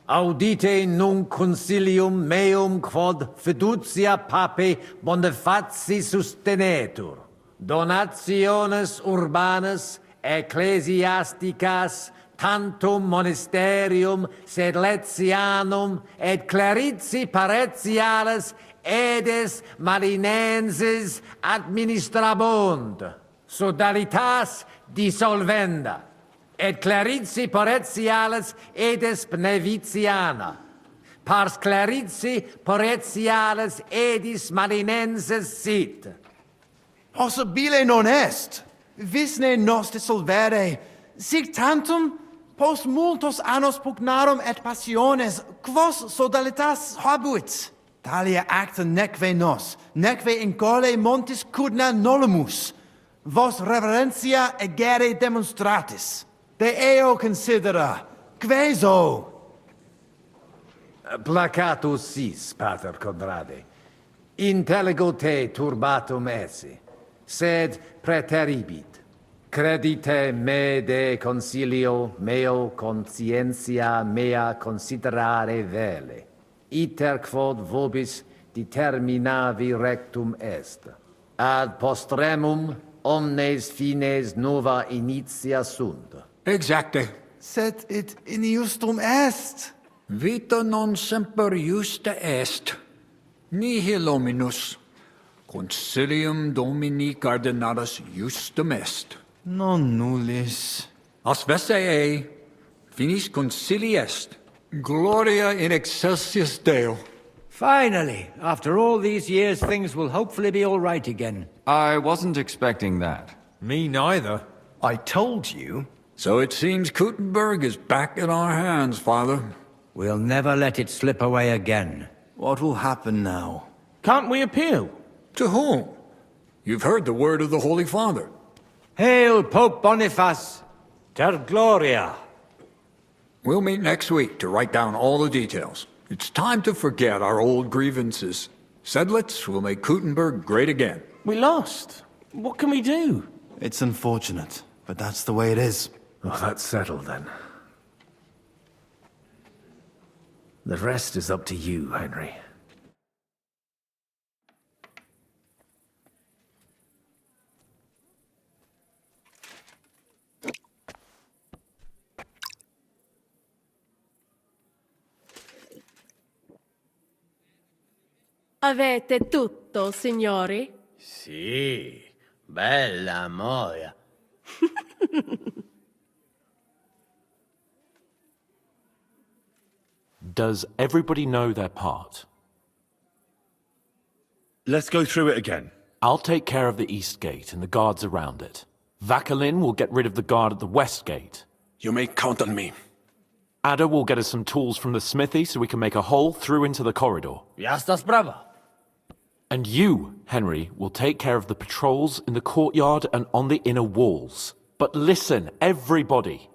Audite nunc concilium meum quod fiducia pape Bonifaci sustenetur. Donationes urbanas ecclesiasticas tantum monasterium sed letianum et clerici paretialis edes marinenses administrabunt. Sodalitas dissolvenda. Et clerici paretialis edes beneviciana. Pars clerici paretialis edis marinenses sit. Possibile non est. Visne nos dissolvere. Sic tantum post multos annos pugnarum et passiones quos sodalitas habuit. Talia acta neque nos, neque in gole montis cudna nolumus. Vos reverentia egere demonstratis. De eo considera, queso. Placatus sis, pater Conrade. Intelligo te turbatum esse, sed preteribit. Credite me de concilio meo conscientia mea considerare vele. Iter quod vobis determinavi rectum est. Ad postremum omnes fines nova initia sunt. Exacte. Sed it injustum est. Vita non semper justa est. Nihil hominus. Concilium Domini Cardinalis justum est. Non nullis. As vese finis concili est. Gloria in excelsis Deo. Finally, after all these years, things will hopefully be all right again. I wasn't expecting that. Me neither. I told you. So it seems Kuttenberg is back in our hands, Father. We'll never let it slip away again. What will happen now? Can't we appeal? To whom? You've heard the word of the Holy Father. Hail, Pope Boniface! Ter Gloria! We'll meet next week to write down all the details. It's time to forget our old grievances. Sedlitz will make Kuttenberg great again. We lost. What can we do? It's unfortunate, but that's the way it is. Well, that's settled then. The rest is up to you, Henry. Avete tutto, signori? Sì, bella moia. Does everybody know their part? Let's go through it again. I'll take care of the east gate and the guards around it. Vakalin will get rid of the guard at the west gate. You may count on me. Ada will get us some tools from the smithy so we can make a hole through into the corridor. Jastas brava. And you, Henry, will take care of the patrols in the courtyard and on the inner walls. But listen, everybody.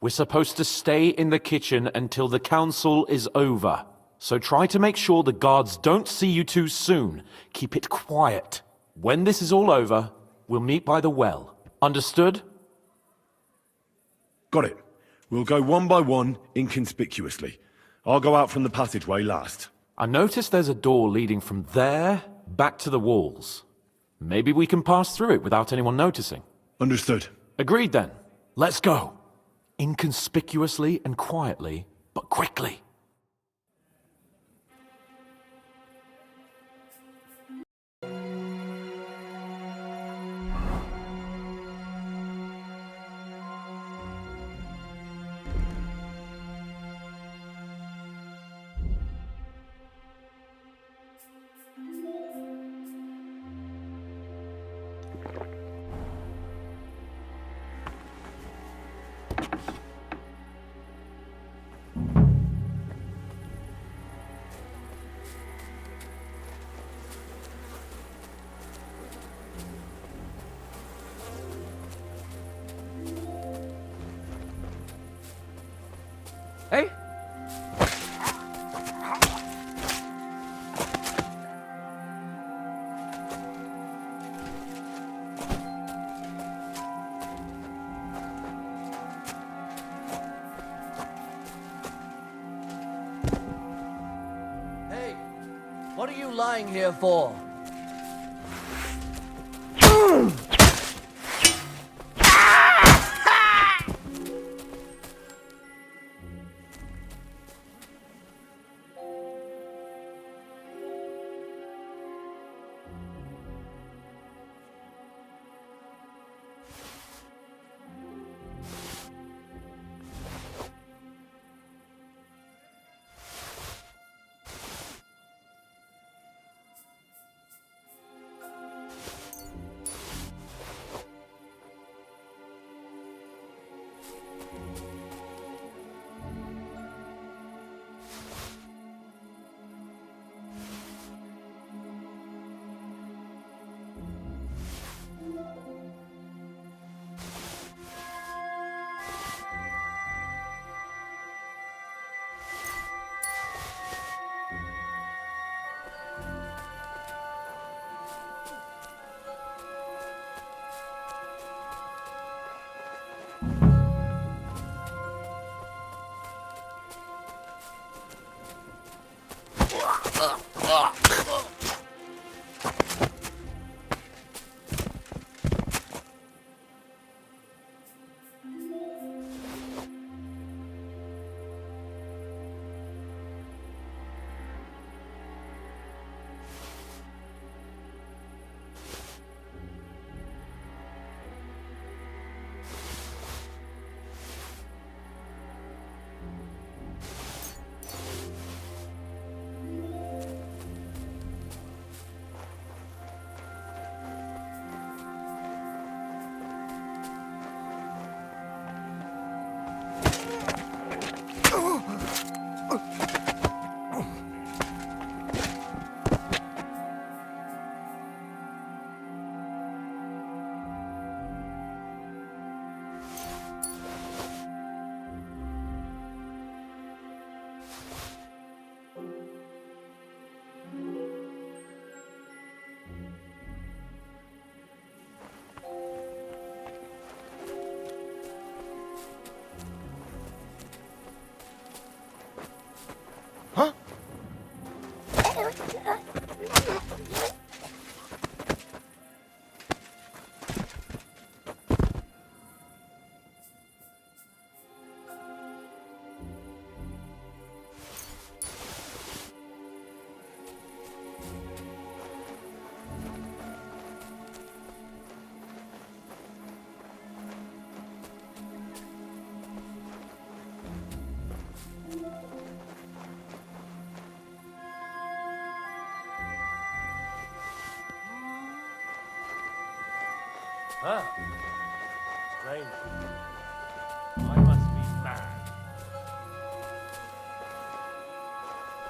We're supposed to stay in the kitchen until the council is over. So try to make sure the guards don't see you too soon. Keep it quiet. When this is all over, we'll meet by the well. Understood? Got it. We'll go one by one, inconspicuously. I'll go out from the passageway last. I noticed there's a door leading from there back to the walls. Maybe we can pass through it without anyone noticing. Understood. Agreed then. Let's go. Inconspicuously and quietly, but quickly. Hey? Hey, what are you lying here for? Huh? Strange. I must be mad.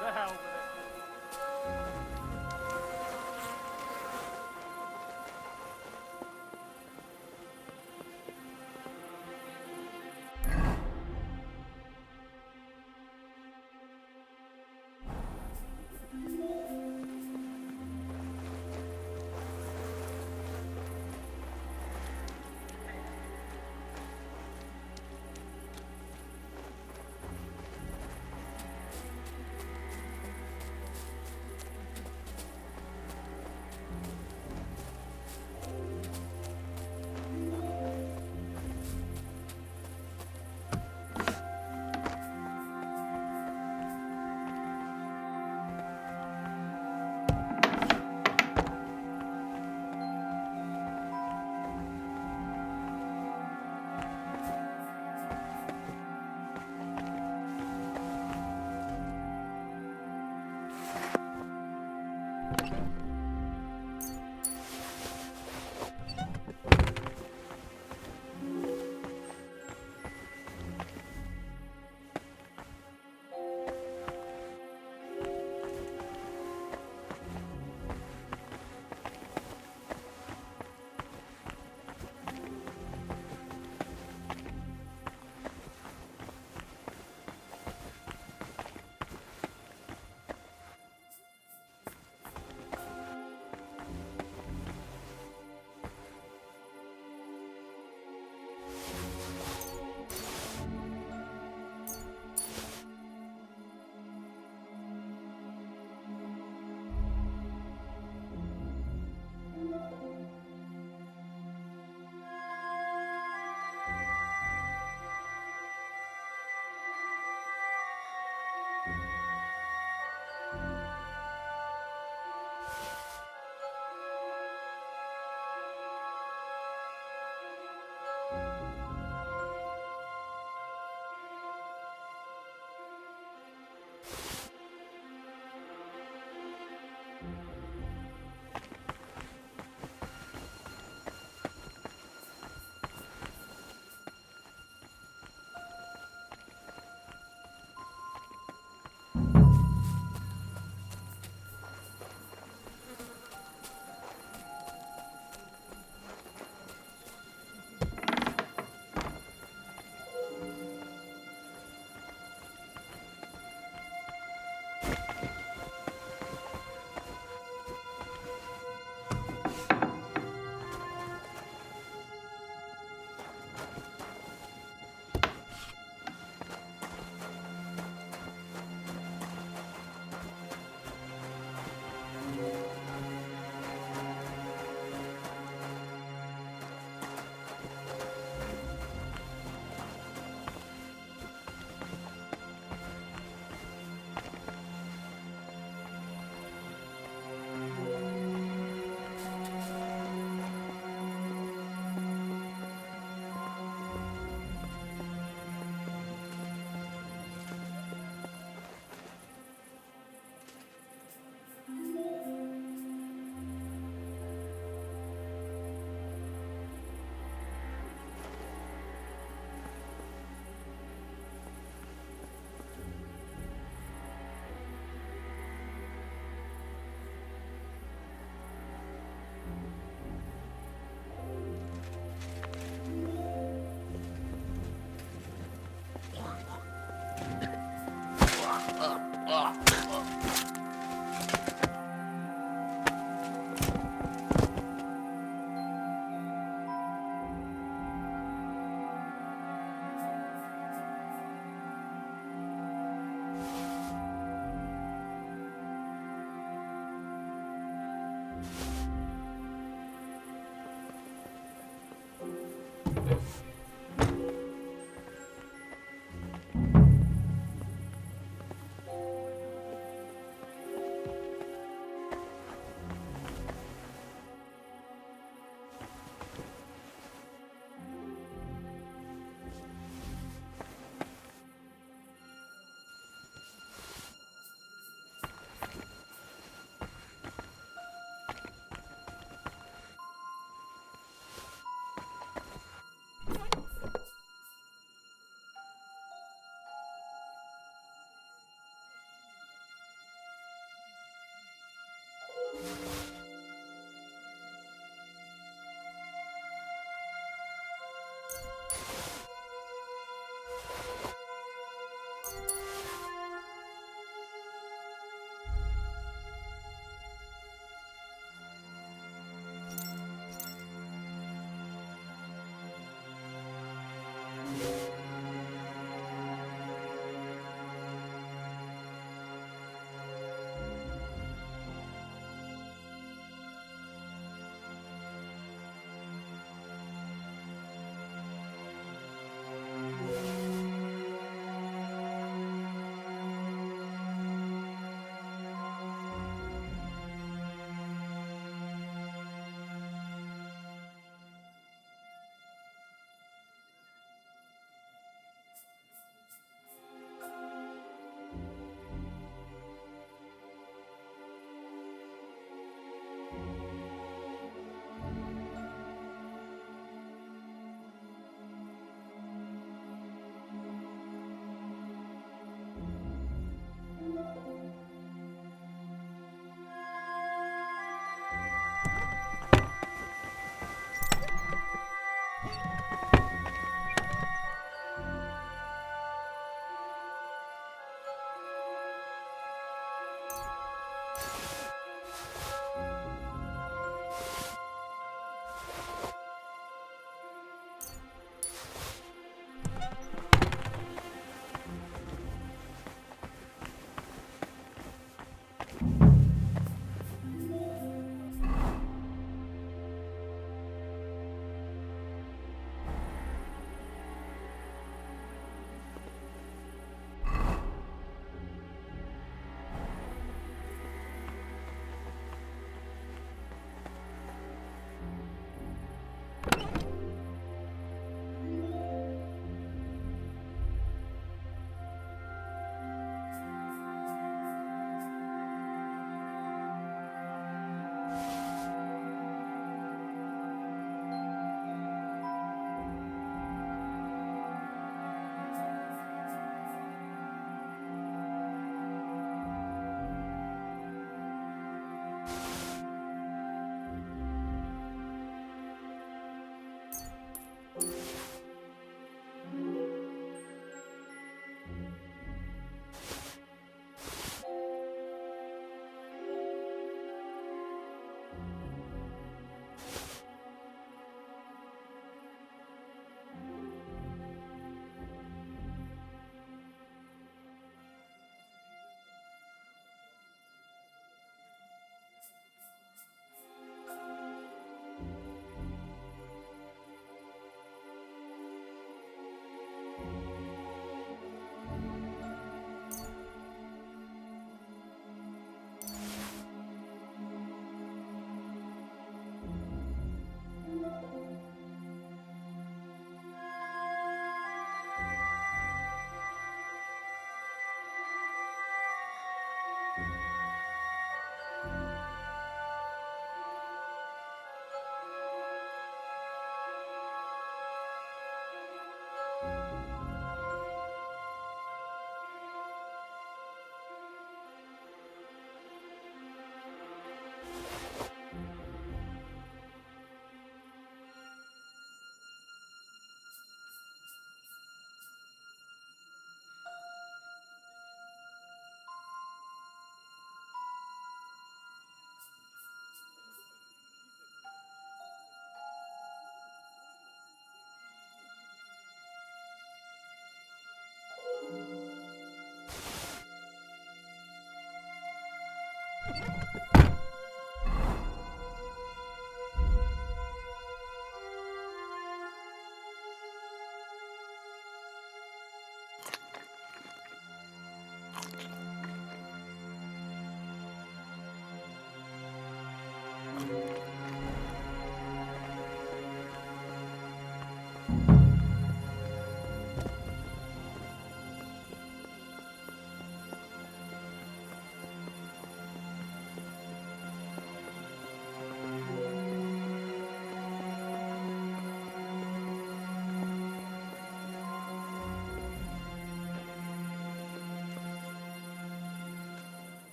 To hell with it.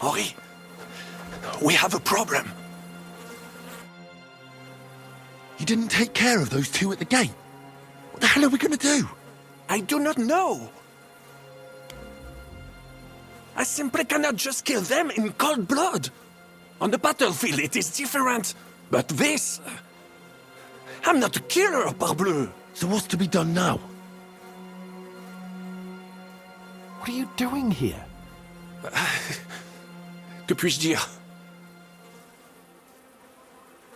Henri, we have a problem. You didn't take care of those two at the gate. What the hell are we gonna do? I do not know. I simply cannot just kill them in cold blood. On the battlefield, it is different. But this... I'm not a killer, parbleu. So what's to be done now? What are you doing here? Que puis-je dire?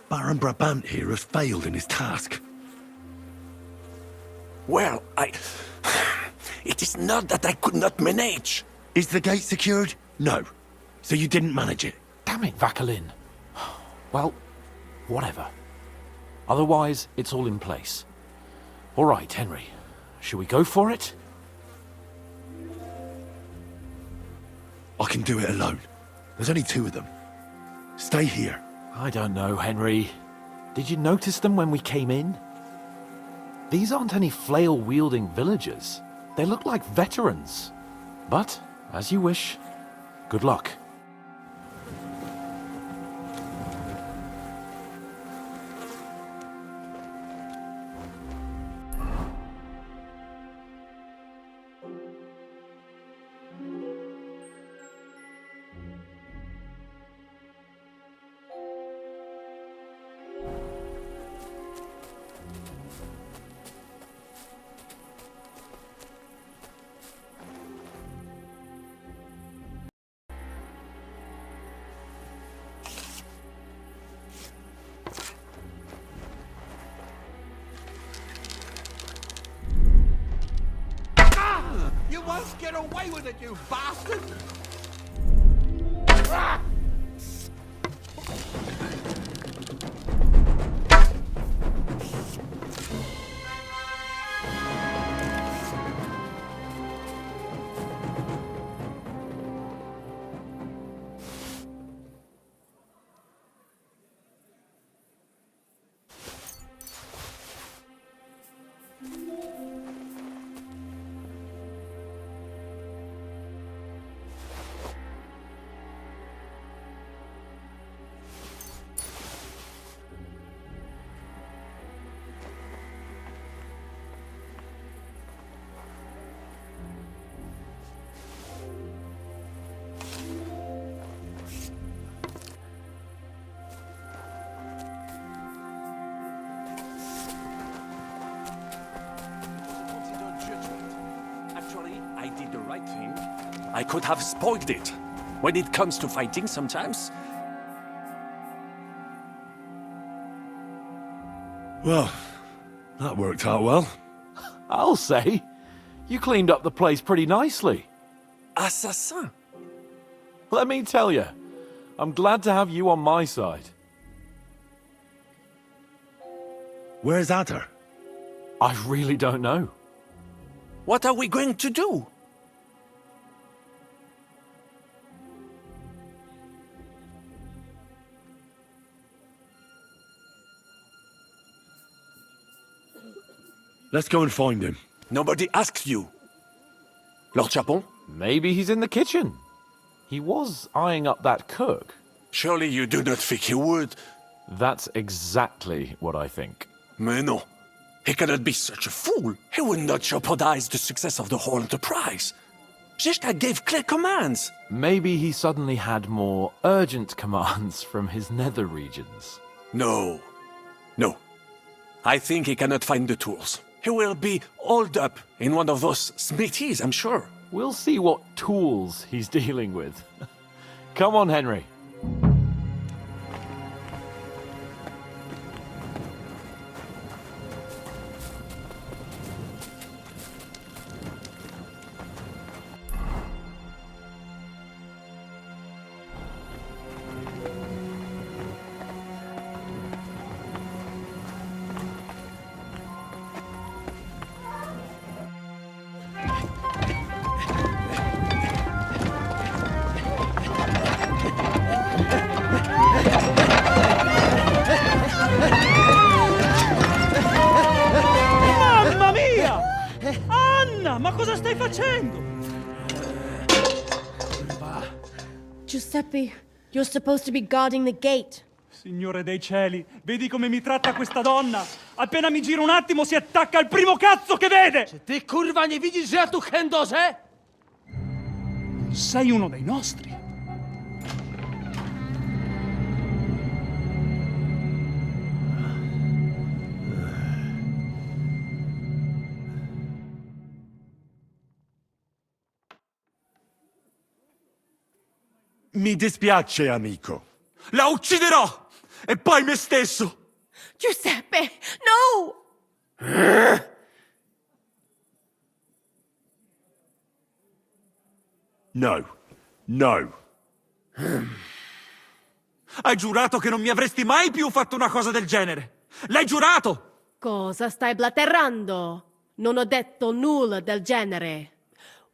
Baron Brabant here has failed in his task. Well, It is not that I could not manage. Is the gate secured? No. So you didn't manage it? Damn it, Vacalin. Well, whatever. Otherwise, it's all in place. All right, Henry. Shall we go for it? I can do it alone. There's only two of them. Stay here. I don't know, Henry. Did you notice them when we came in? These aren't any flail-wielding villagers. They look like veterans. But, as you wish. Good luck. You won't get away with it, you bastard! I did the right thing. I could have spoiled it. When it comes to fighting sometimes. Well, that worked out well. I'll say. You cleaned up the place pretty nicely. Assassin. Let me tell you, I'm glad to have you on my side. Where's Adder? I really don't know. What are we going to do? Let's go and find him. Nobody asked you. Lord Chapon? Maybe he's in the kitchen. He was eyeing up that cook. Surely you do not think he would? That's exactly what I think. Mais non. He cannot be such a fool. He would not jeopardize the success of the whole enterprise. Zizka gave clear commands. Maybe he suddenly had more urgent commands from his nether regions. No. No. I think he cannot find the tools. He will be holed up in one of those smithies, I'm sure. We'll see what tools he's dealing with. Come on, Henry. Mamma mia! Anna, ma cosa stai facendo? Giuseppe, you're supposed to be guarding the gate. Signore dei cieli, vedi come mi tratta questa donna? Appena mi giro un attimo si attacca al primo cazzo che vede! Czy ty, kurwa, nie widzisz, że ja tu chędożę? Sei uno dei nostri. Mi dispiace, amico. La ucciderò! E poi me stesso! Giuseppe, no! No. No. Hai giurato che non mi avresti mai più fatto una cosa del genere! L'hai giurato! Cosa stai blaterando? Non ho detto nulla del genere.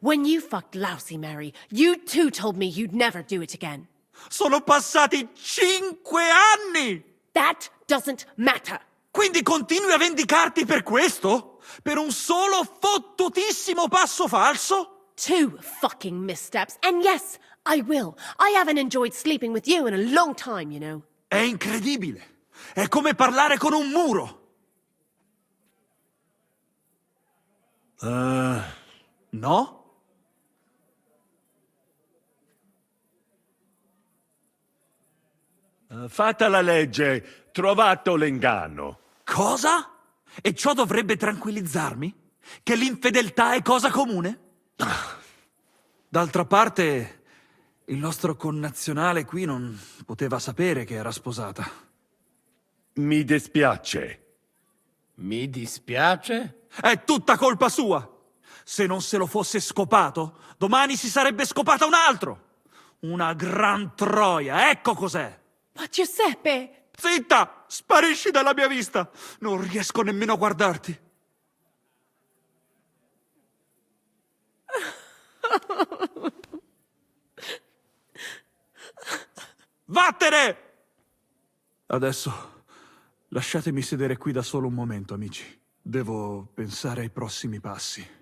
When you fucked Lousy Mary, you too told me you'd never do it again. Sono passati 5 anni! That doesn't matter. Quindi continui a vendicarti per questo? Per un solo fottutissimo passo falso? 2 fucking missteps, and yes, I will. I haven't enjoyed sleeping with you in a long time, you know. È incredibile. È come parlare con un muro. No? Fatta la legge, trovato l'inganno. Cosa? E ciò dovrebbe tranquillizzarmi? Che l'infedeltà è cosa comune? D'altra parte, il nostro connazionale qui non poteva sapere che era sposata. Mi dispiace. Mi dispiace? È tutta colpa sua! Se non se lo fosse scopato, domani si sarebbe scopata un altro! Una gran troia, ecco cos'è! Ma Giuseppe! Zitta! Sparisci dalla mia vista! Non riesco nemmeno a guardarti! Vattene! Adesso lasciatemi sedere qui da solo un momento, amici. Devo pensare ai prossimi passi.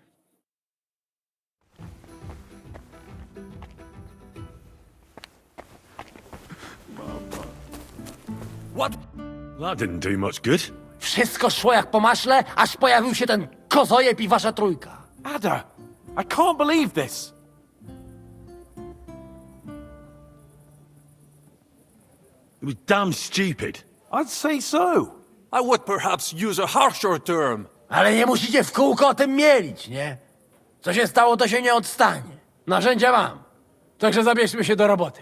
What? That didn't do much good. Wszystko szło jak po maśle, aż pojawił się ten kozojeb i wasza trójka. Ada, I can't believe this. It was damn stupid. I'd say so. I would perhaps use a harsher term. Ale nie musicie w kółko o tym mielić, nie? Co się stało, to się nie odstanie. Narzędzia mam. Także zabierzmy się do roboty.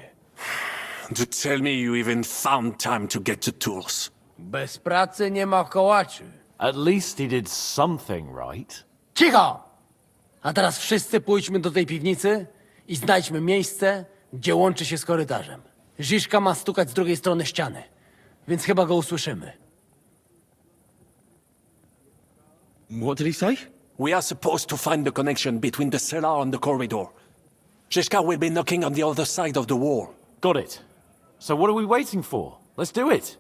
To tell me you even found time to get the tools. Bez pracy nie ma kołaczy. At least he did something right. Cicho! A teraz wszyscy pójdźmy do tej piwnicy i znajdźmy miejsce, gdzie łączy się z korytarzem. Ziszka ma stukać z drugiej strony ściany, więc chyba go usłyszymy. What did he say? We are supposed to find the connection between the cellar and the corridor. Zizka will be knocking on the other side of the wall. Got it. So what are we waiting for? Let's do it.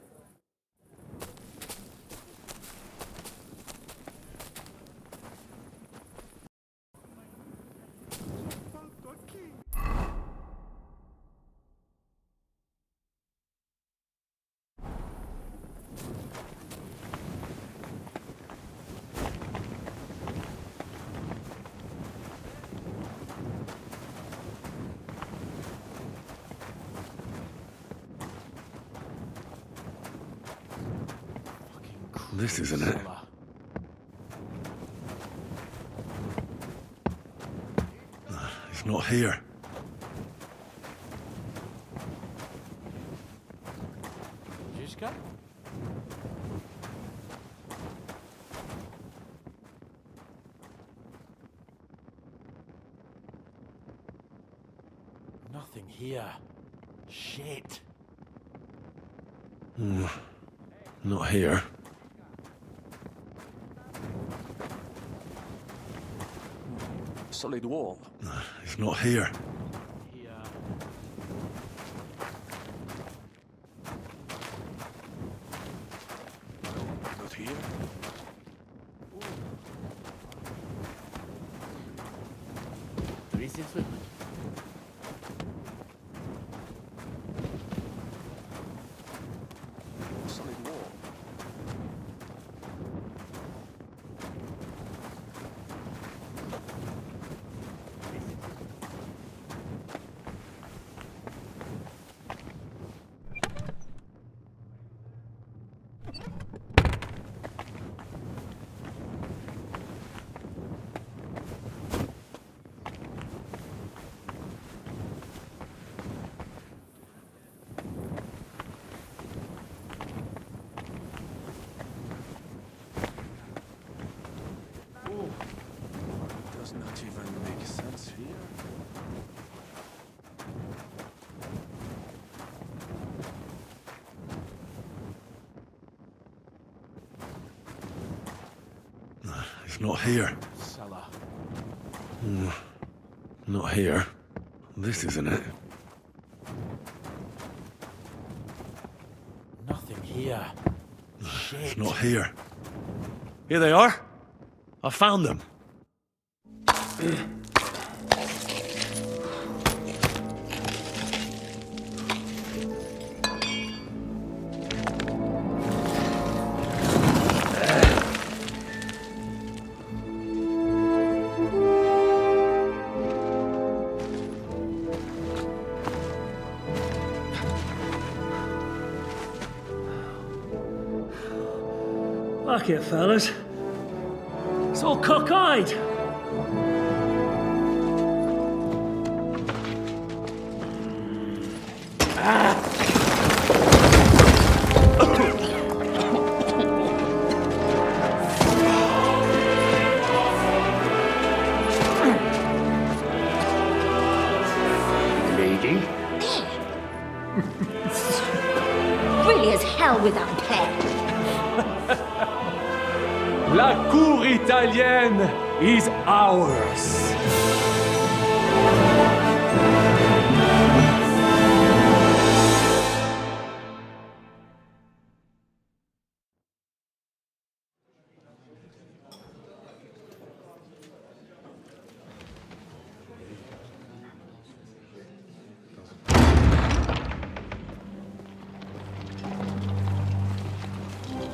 This isn't it. It's not here. Zizka? Nothing here. Shit. Not here. Solid wall. It's not here. Not here. Tu nic nie słychać. Not here. Cellar. Not here. This isn't it. Nothing here. It's not here. Here they are. I found them. Fuck it, fellas. It's all cockeyed. Lady? Really as hell without pay. La cour italienne is ours.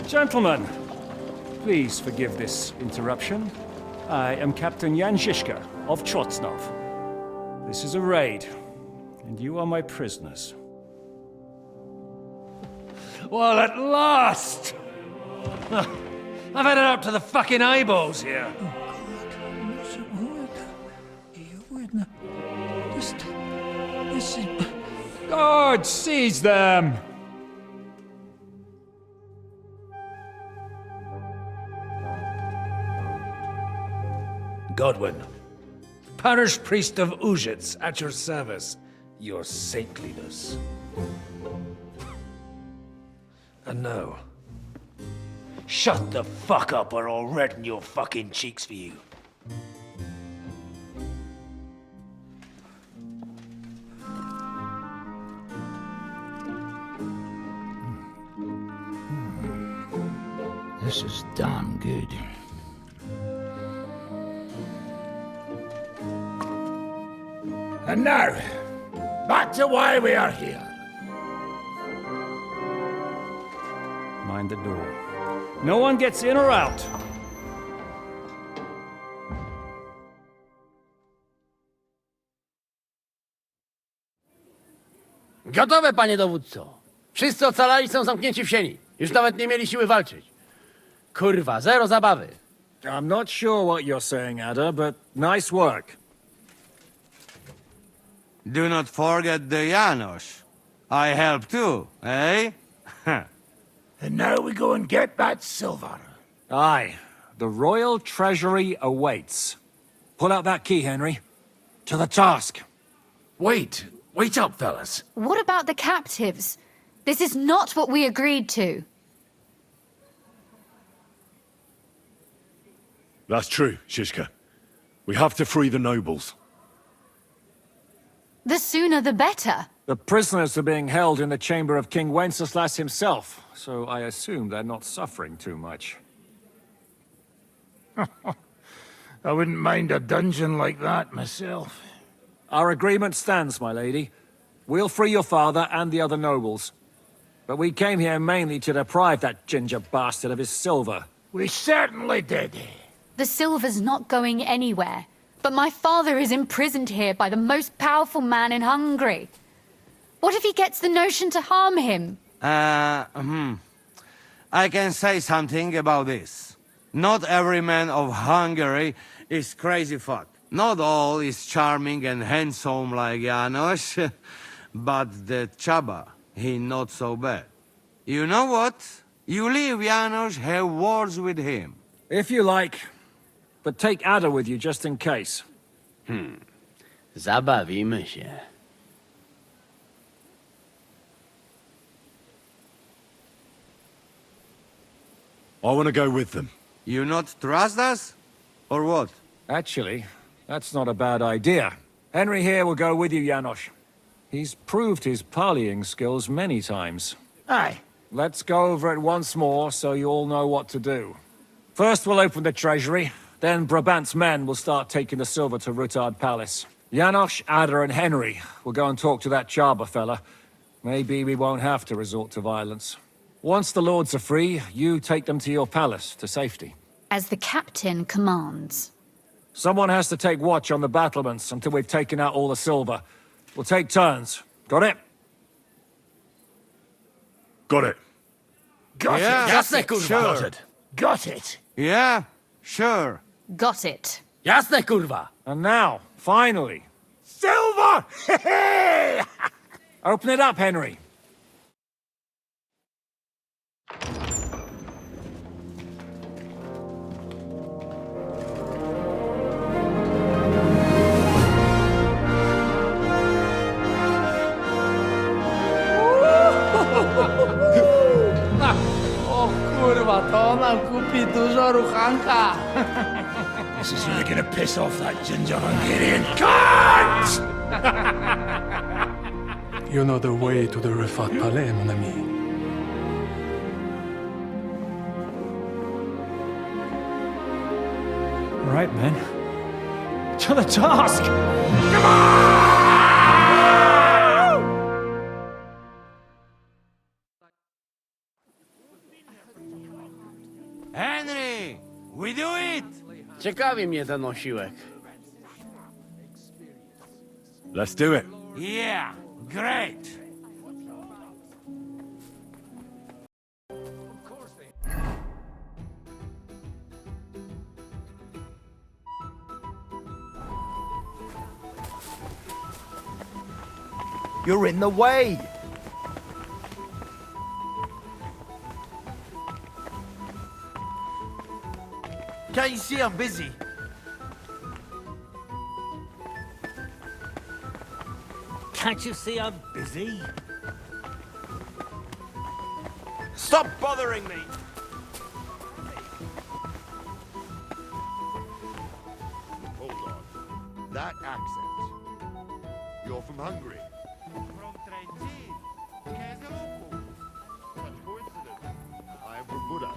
Gentlemen, please forgive this interruption. I am Captain Jan Žižka of Trotznov. This is a raid, and you are my prisoners. Well, at last! I've had it up to the fucking eyeballs here. God, seize them! Godwin, parish priest of Uzhitz, at your service, your saintliness. And now, shut the fuck up or I'll redden your fucking cheeks for you. This is damn good. And now, back to why we are here. Mind the door. No one gets in or out. Gotowe, panie dowódco. Wszyscy ocalali są zamknięci w sieni. Już nawet nie mieli siły walczyć. Kurwa, zero zabawy. I'm not sure what you're saying, Ada, but nice work. Do not forget the Janos. I help too, eh? And now we go and get that silver. Aye. The royal treasury awaits. Pull out that key, Henry. To the task. Wait up, fellas. What about the captives? This is not what we agreed to. That's true, Žižka. We have to free the nobles. The sooner the better. The prisoners are being held in the chamber of King Wenceslas himself, so I assume they're not suffering too much. I wouldn't mind a dungeon like that myself. Our agreement stands, my lady. We'll free your father and the other nobles. But we came here mainly to deprive that ginger bastard of his silver. We certainly did. The silver's not going anywhere. But my father is imprisoned here by the most powerful man in Hungary. What if he gets the notion to harm him? I can say something about this. Not every man of Hungary is crazy fuck. Not all is charming and handsome like Janos, but the Chaba, he not so bad. You know what? You leave Janos, have words with him. If you like. But take Ada with you just in case. Zabawimy się. I want to go with them. You not trust us? Or what? Actually, that's not a bad idea. Henry here will go with you, Janos. He's proved his parleying skills many times. Aye. Let's go over it once more so you all know what to do. First we'll open the treasury, then Brabant's men will start taking the silver to Rutard Palace. Janos, Ada and Henry will go and talk to that Charber fella. Maybe we won't have to resort to violence. Once the lords are free, you take them to your palace to safety. As the captain commands. Someone has to take watch on the battlements until we've taken out all the silver. We'll take turns. Got it? Got it. Got Yeah, it. Jasne, kurwa. sure. Got it. Yeah, sure. Got it. Jasne, kurwa. And now, finally, Silver! open it up, Henry. O kurwa, to nam kupi dużo ruchanka. This is really gonna piss off that ginger Hungarian cunt! You know the way to the Rifat Palais, mon ami. All right, men. To the task! Henry! We do it! Ciekawi mnie ten osiłek. Let's do it. Yeah, great! You're in the way! Can't you see I'm busy? Can't you see I'm busy? Stop bothering me! Hold on. That accent. You're from Hungary. From Trentin. Such coincidence. I am from Buda,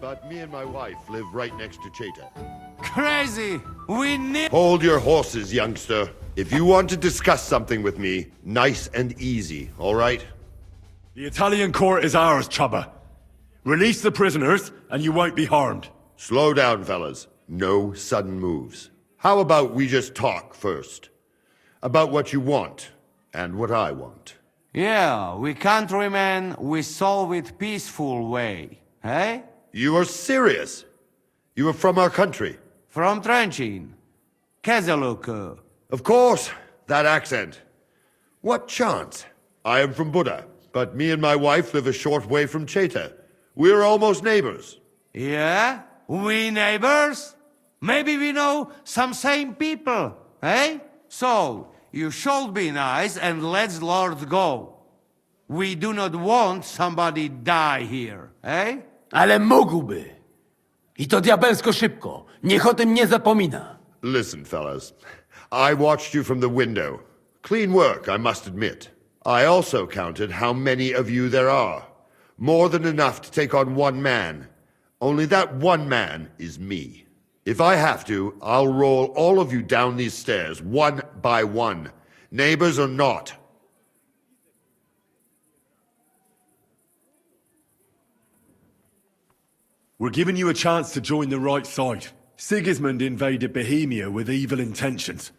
but me and my wife live right next to Cheta. Crazy! We need... Hold your horses, youngster. If you want to discuss something with me, nice and easy, all right? The Italian court is ours, Chubba. Release the prisoners, and you won't be harmed. Slow down, fellas. No sudden moves. How about we just talk first? About what you want, and what I want. Yeah, we countrymen, we solve it peaceful way, eh? You are serious? You are from our country? From Trentin. Kezeluk. Of course, that accent. What chance? I am from Buda, but me and my wife live a short way from Cheta. We're almost neighbors. Yeah? We neighbors? Maybe we know some same people, eh? So, you should be nice and let Lord go. We do not want somebody die here, eh? Ale mógłby. I to diabelsko szybko. Niech o tym nie zapomina. Listen, fellas. I watched you from the window. Clean work, I must admit. I also counted how many of you there are. More than enough to take on one man. Only that one man is me. If I have to, I'll roll all of you down these stairs, one by one. Neighbors or not. We're giving you a chance to join the right side. Sigismund invaded Bohemia with evil intentions.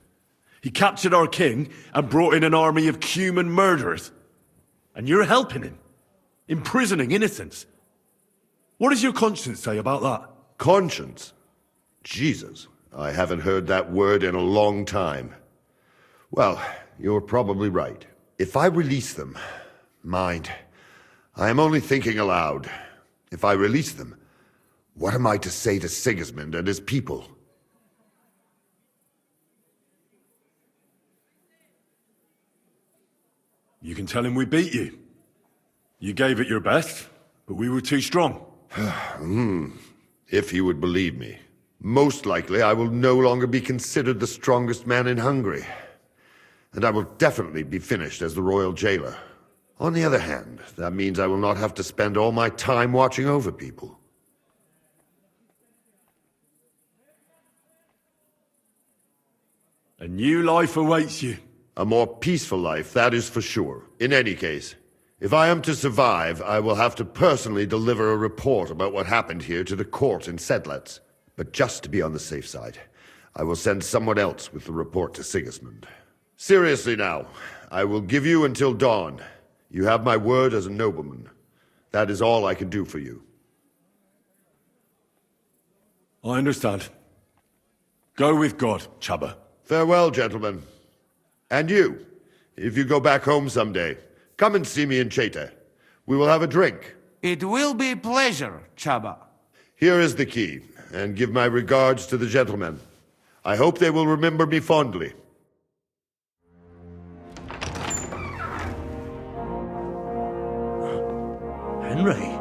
He captured our king and brought in an army of Cuman murderers. And you're helping him, imprisoning innocents. What does your conscience say about that? Conscience? Jesus, I haven't heard that word in a long time. Well, you're probably right. If I release them, mind, I am only thinking aloud. If I release them, what am I to say to Sigismund and his people? You can tell him we beat you. You gave it your best, but we were too strong. If he would believe me. Most likely I will no longer be considered the strongest man in Hungary. And I will definitely be finished as the royal jailer. On the other hand, that means I will not have to spend all my time watching over people. A new life awaits you. A more peaceful life, that is for sure. In any case, if I am to survive, I will have to personally deliver a report about what happened here to the court in Sedlec. But just to be on the safe side, I will send someone else with the report to Sigismund. Seriously now, I will give you until dawn. You have my word as a nobleman. That is all I can do for you. I understand. Go with God, Chaba. Farewell, gentlemen. And you, if you go back home someday, come and see me in Cheta. We will have a drink. It will be a pleasure, Chaba. Here is the key, and give my regards to the gentlemen. I hope they will remember me fondly. Henry?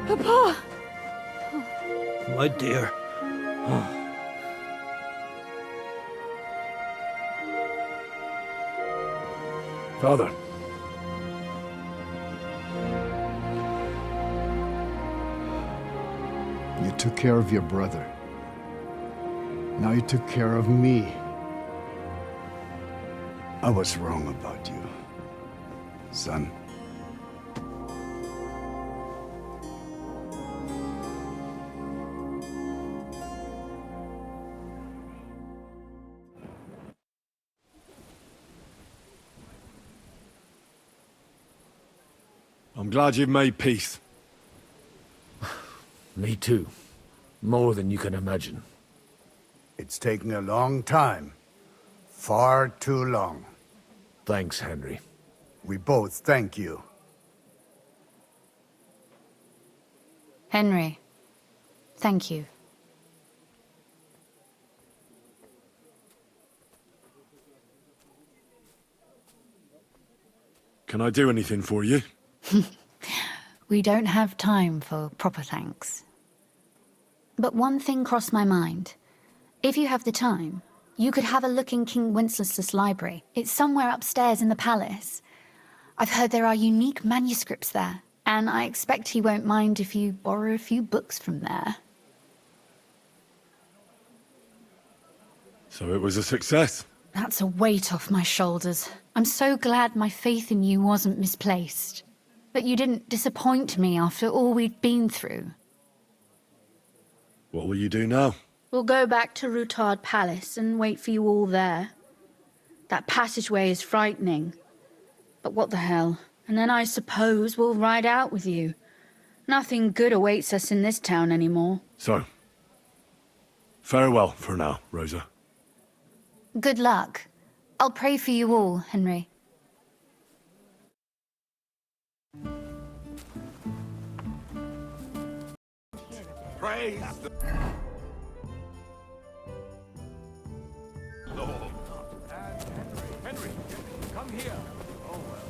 Papa! My dear. Father. You took care of your brother. Now you took care of me. I was wrong about you, son. I'm glad you've made peace. Me too. More than you can imagine. It's taken a long time. Far too long. Thanks, Henry. We both thank you. Henry, thank you. Can I do anything for you? We don't have time for proper thanks. But one thing crossed my mind. If you have the time, you could have a look in King Wenceslas' library. It's somewhere upstairs in the palace. I've heard there are unique manuscripts there, and I expect he won't mind if you borrow a few books from there. So it was a success? That's a weight off my shoulders. I'm so glad my faith in you wasn't misplaced. But you didn't disappoint me after all we'd been through. What will you do now? We'll go back to Rutard Palace and wait for you all there. That passageway is frightening. But what the hell? And then I suppose we'll ride out with you. Nothing good awaits us in this town anymore. So, farewell for now, Rosa. Good luck. I'll pray for you all, Henry. Praise the Lord. Henry, come here. Oh, well.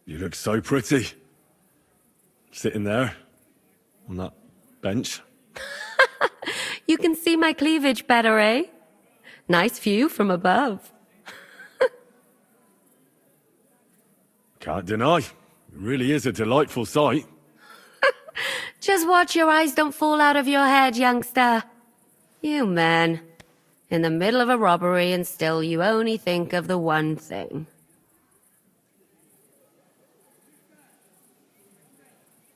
You look so pretty. Sitting there, on that bench. You can see my cleavage better, eh? Nice view from above. Can't deny. It really is a delightful sight. Just watch your eyes don't fall out of your head, youngster. You man. In the middle of a robbery and still you only think of the one thing.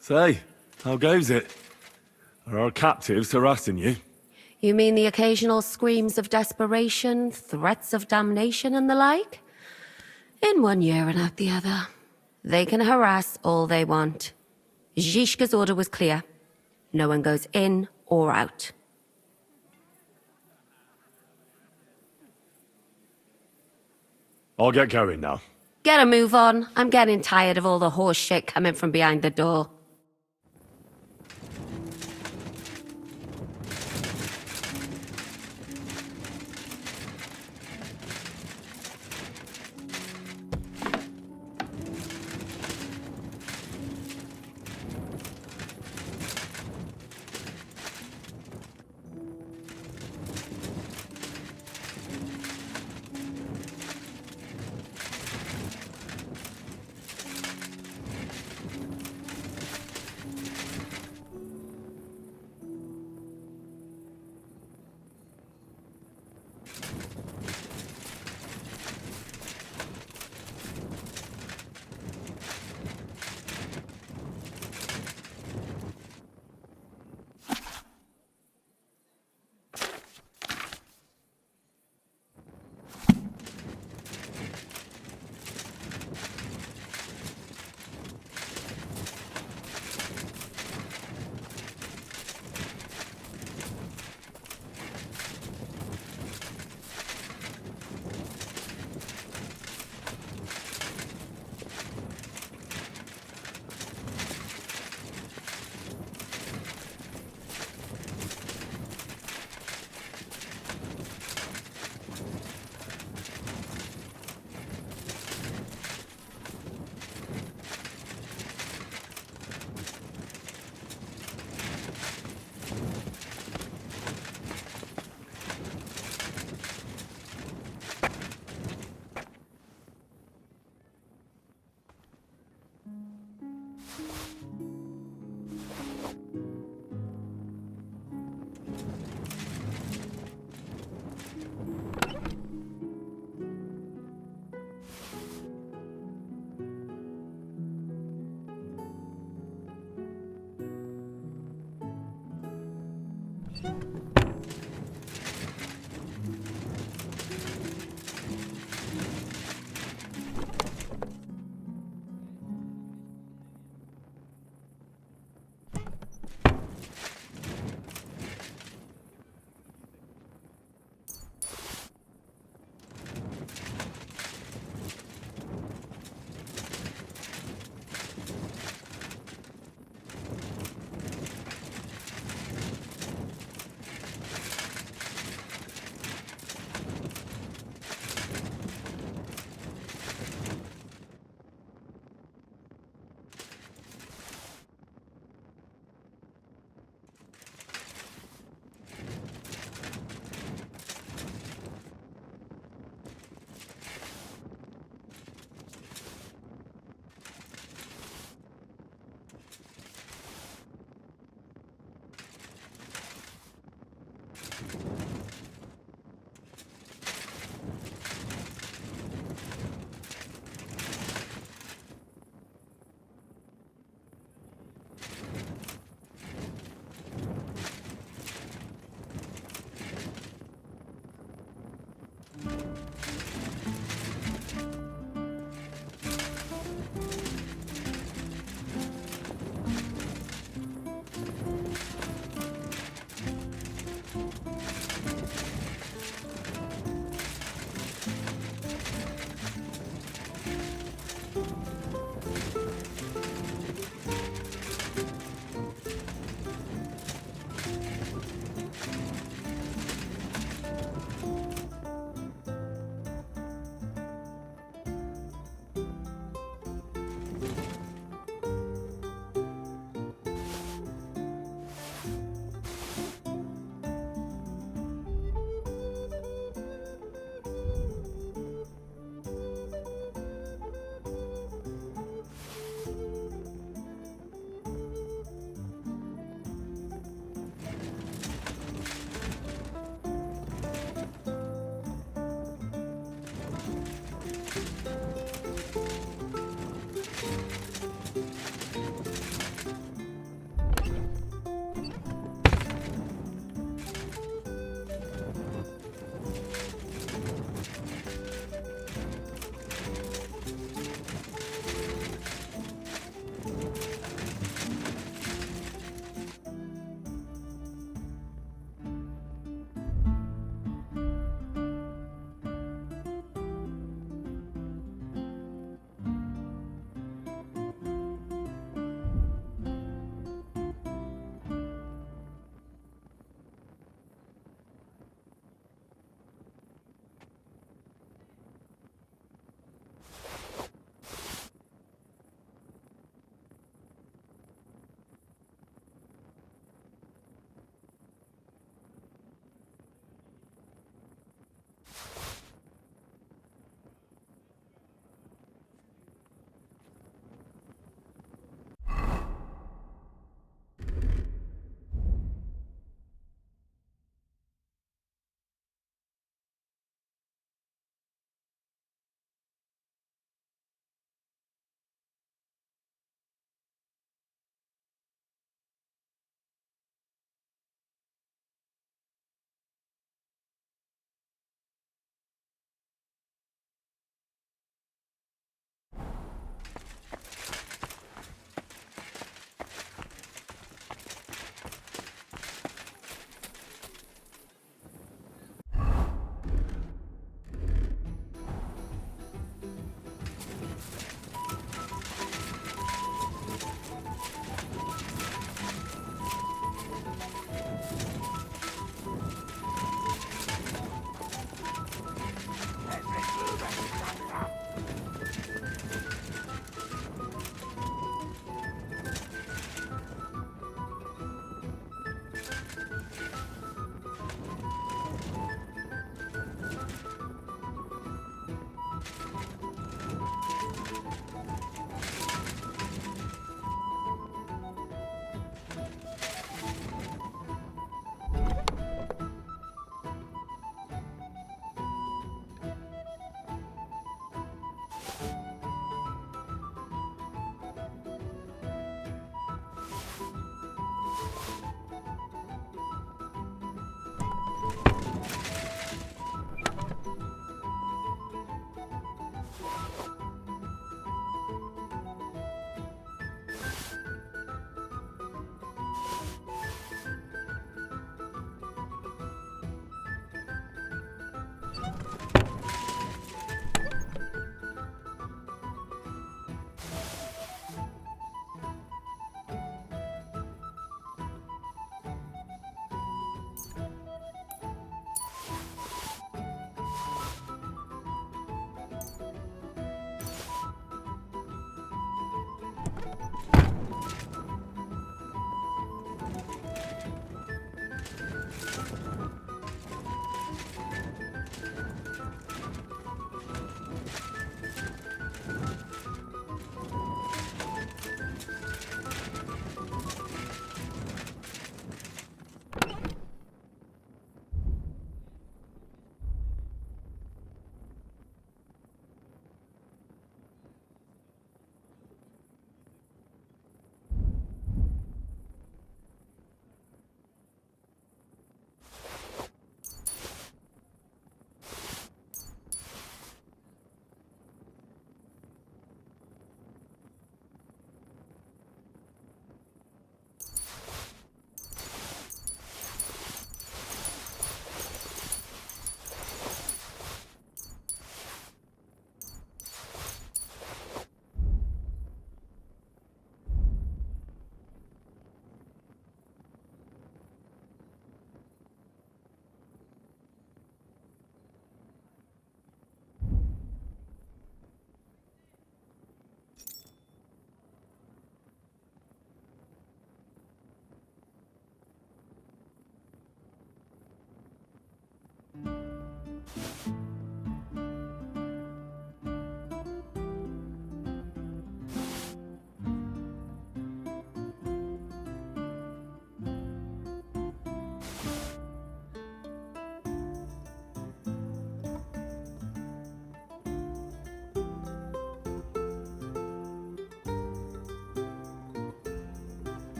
Say, how goes it? Are our captives harassing you? You mean the occasional screams of desperation, threats of damnation and the like? In one ear and out the other. They can harass all they want. Zhishka's order was clear. No one goes in or out. I'll get going now. Get a move on. I'm getting tired of all the horse shit coming from behind the door.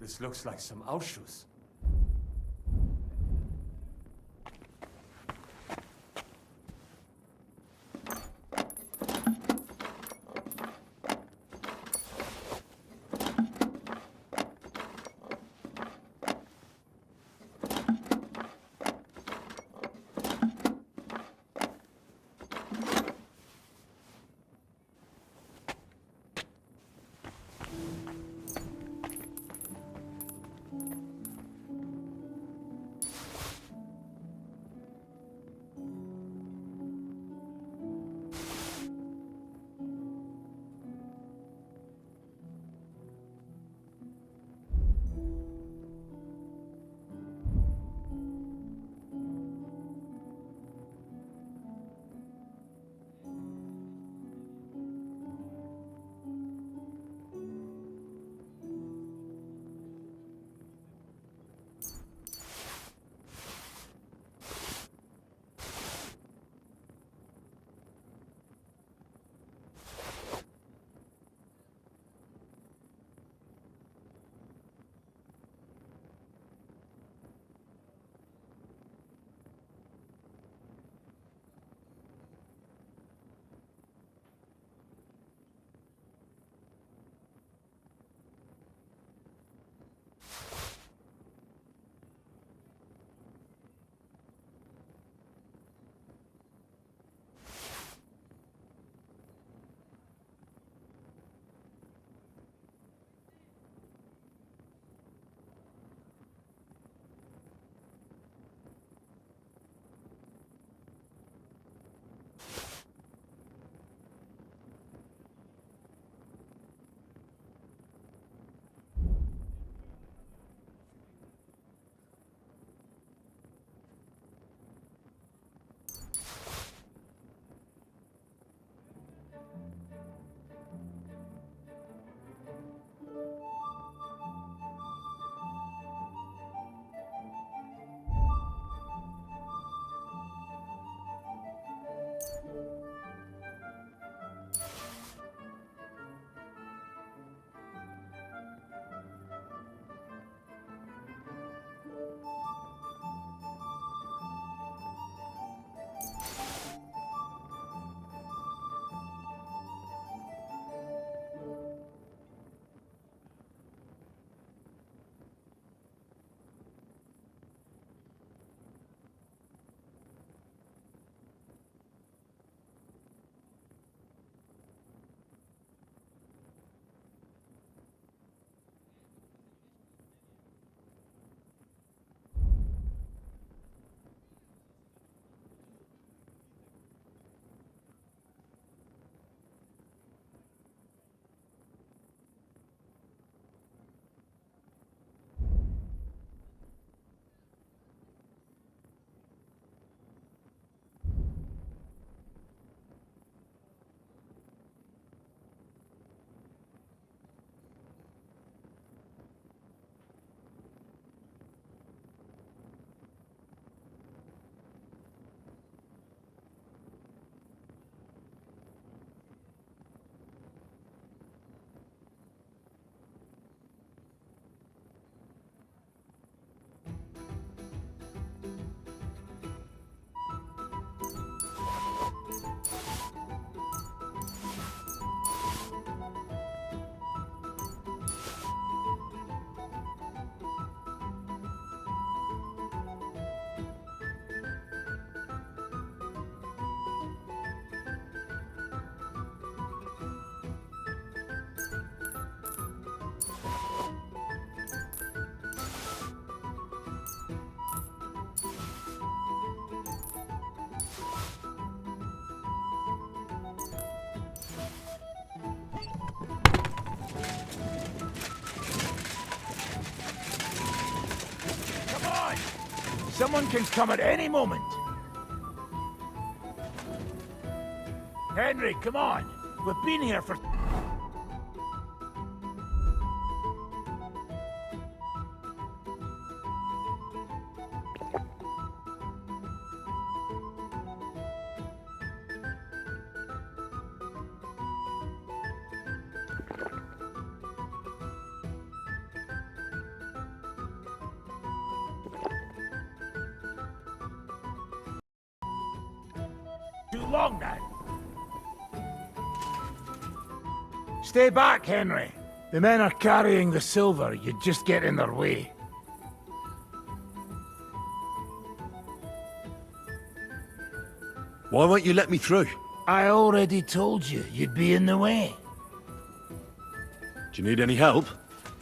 This looks like some Ausschuss. Someone can come at any moment. Henry, come on. We've been here for... Too long now. Stay back, Henry. The men are carrying the silver. You'd just get in their way. Why won't you let me through? I already told you you'd be in the way. Do you need any help?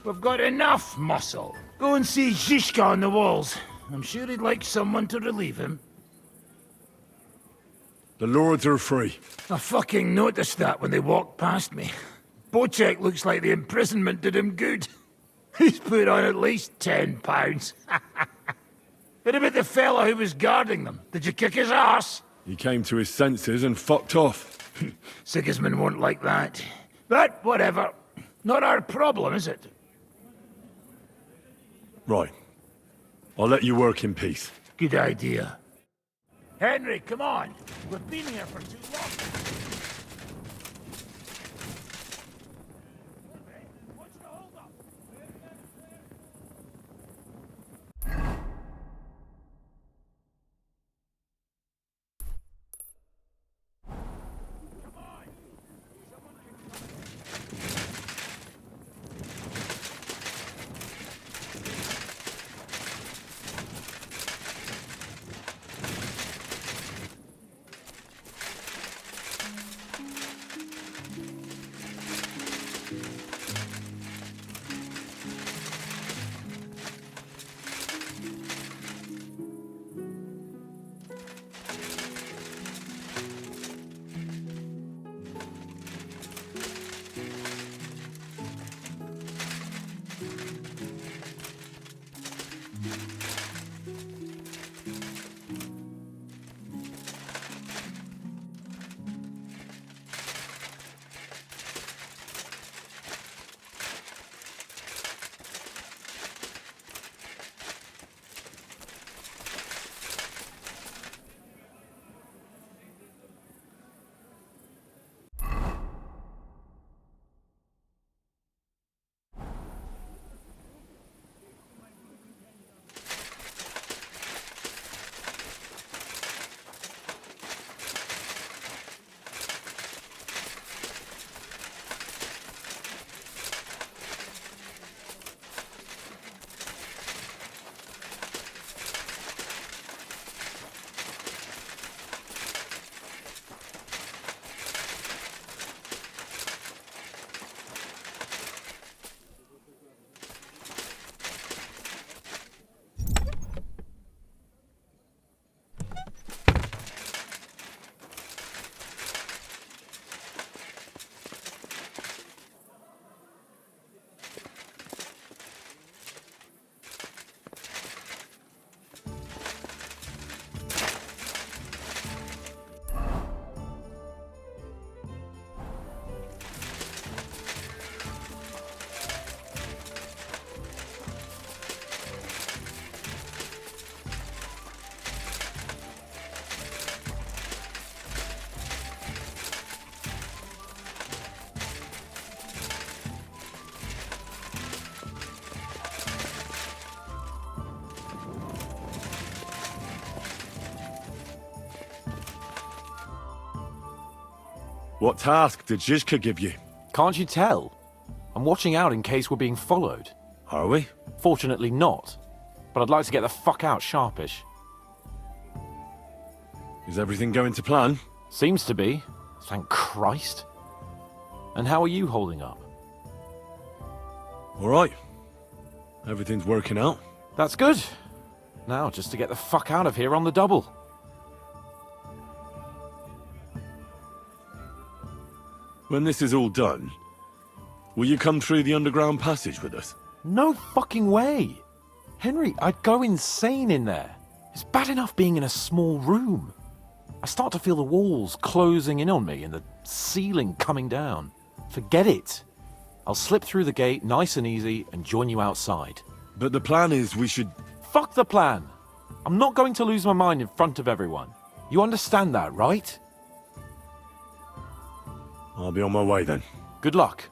We've got enough muscle. Go and see Zhishka on the walls. I'm sure he'd like someone to relieve him. The lords are free. I fucking noticed that when they walked past me. Bocek looks like the imprisonment did him good. He's put on at least £10. What about the fella who was guarding them? Did you kick his ass? He came to his senses and fucked off. Sigismund won't like that. But whatever. Not our problem, is it? Right. I'll let you work in peace. Good idea. Henry, come on. We've been here for too long. What task did Zhishka give you? Can't you tell? I'm watching out in case we're being followed. Are we? Fortunately not. But I'd like to get the fuck out sharpish. Is everything going to plan? Seems to be. Thank Christ. And how are you holding up? All right. Everything's working out. That's good. Now, just to get the fuck out of here on the double. When this is all done, will you come through the underground passage with us? No fucking way. Henry, I'd go insane in there. It's bad enough being in a small room. I start to feel the walls closing in on me and the ceiling coming down. Forget it. I'll slip through the gate nice and easy and join you outside. But the plan is we should... Fuck the plan. I'm not going to lose my mind in front of everyone. You understand that, right? I'll be on my way then. Good luck.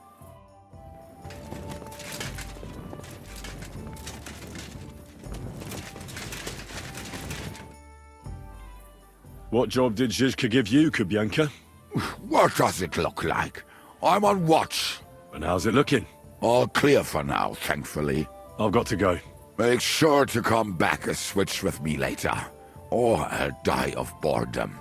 What job did Zizka give you, Kubyanka? What does it look like? I'm on watch. And how's it looking? All clear for now, thankfully. I've got to go. Make sure to come back and switch with me later, or I'll die of boredom.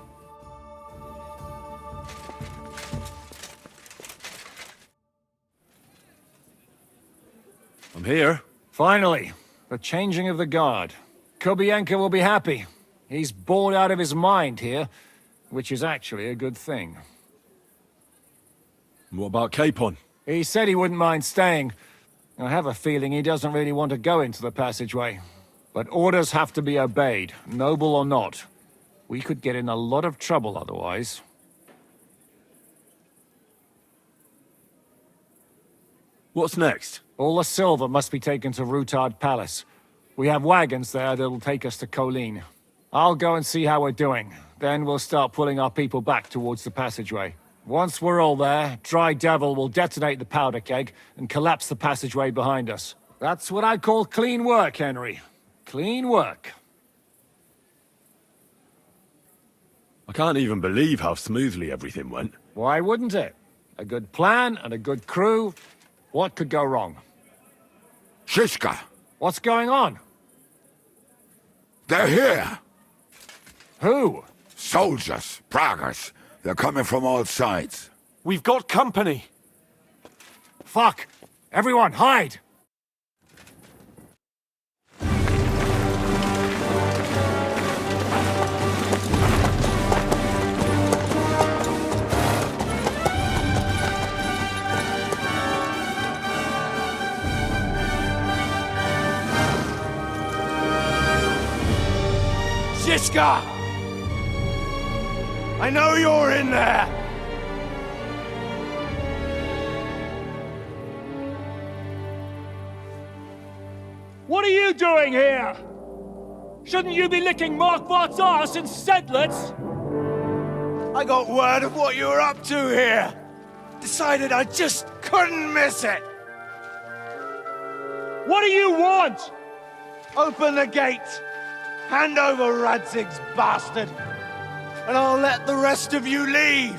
I'm here. Finally, the changing of the guard. Kubyanka will be happy. He's bored out of his mind here, which is actually a good thing. What about Capon? He said he wouldn't mind staying. I have a feeling he doesn't really want to go into the passageway. But orders have to be obeyed, noble or not. We could get in a lot of trouble otherwise. What's next? All the silver must be taken to Rutard Palace. We have wagons there that'll take us to Colleen. I'll go and see how we're doing. Then we'll start pulling our people back towards the passageway. Once we're all there, Dry Devil will detonate the powder keg and collapse the passageway behind us. That's what I call clean work, Henry. Clean work. I can't even believe how smoothly everything went. Why wouldn't it? A good plan and a good crew. What could go wrong? Shishka! What's going on? They're here! Who? Soldiers, Praggers. They're coming from all sides. We've got company. Fuck! Everyone, hide! Shishka! I know you're in there! What are you doing here? Shouldn't you be licking Markvart's arse in Sedlitz? I got word of what you were up to here. Decided I just couldn't miss it. What do you want? Open the gate. Hand over Radzig's bastard. And I'll let the rest of you leave.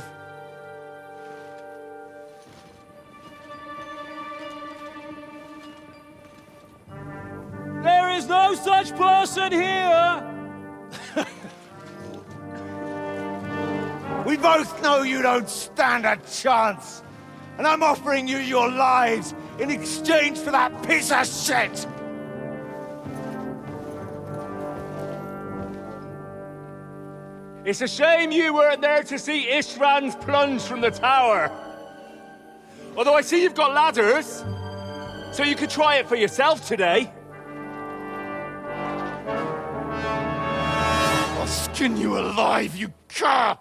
There is no such person here! We both know you don't stand a chance. And I'm offering you your lives in exchange for that piece of shit! It's a shame you weren't there to see Ishrand's plunge from the tower. Although I see you've got ladders, so you could try it for yourself today. I'll skin you alive, you cur!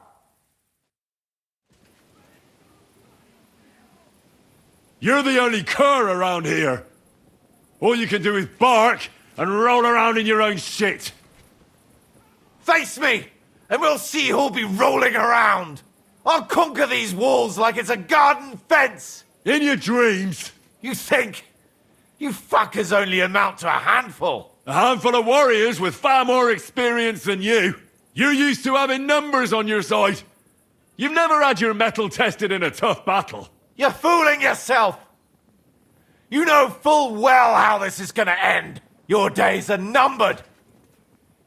You're the only cur around here. All you can do is bark and roll around in your own shit. Face me, and we'll see who'll be rolling around. I'll conquer these walls like it's a garden fence. In your dreams. You think? You fuckers only amount to a handful. A handful of warriors with far more experience than you. You're used to having numbers on your side. You've never had your mettle tested in a tough battle. You're fooling yourself. You know full well how this is gonna end. Your days are numbered.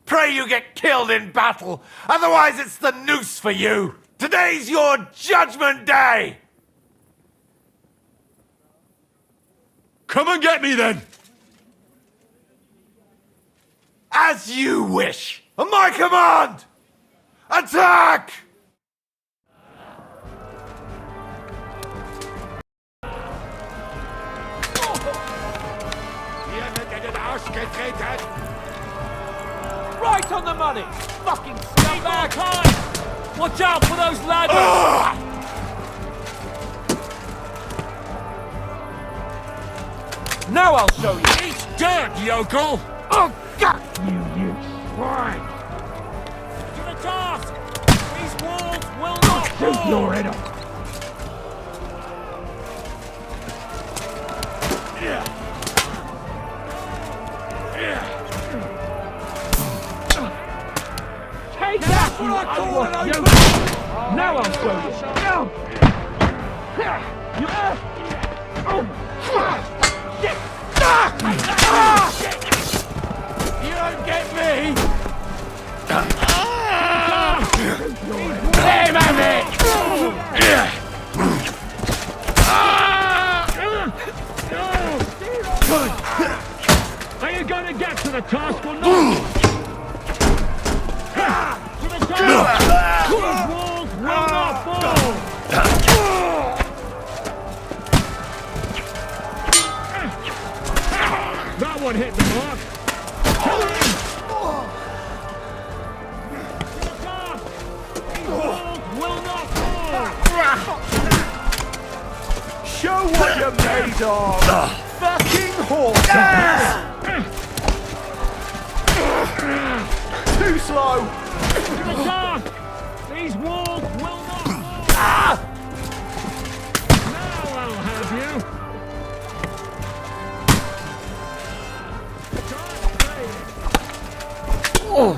Pray you get killed in battle, otherwise it's the noose for you. Today's your judgment day. Come and get me then. As you wish. On my command! Attack! Ihr werdet in den Arsch getreten! Right on the money! Fucking scumbag! Time! Watch out for those ladders! Now I'll show you! Eat dirt, yokel! Oh, God! You swine! To the task! These walls will not fall! Shoot your head off! Take that, what I call an you! open... Now I'll show you! You don't get me! Aim at me! Are you going to get to the task or not? To the task! These walls will not fall! That one hit the mark! Kill him! To the task! These walls will not fall! Show what you're made of! Fucking horse! Too slow! To the task! These walls will not fall! Now I'll have you! Oh!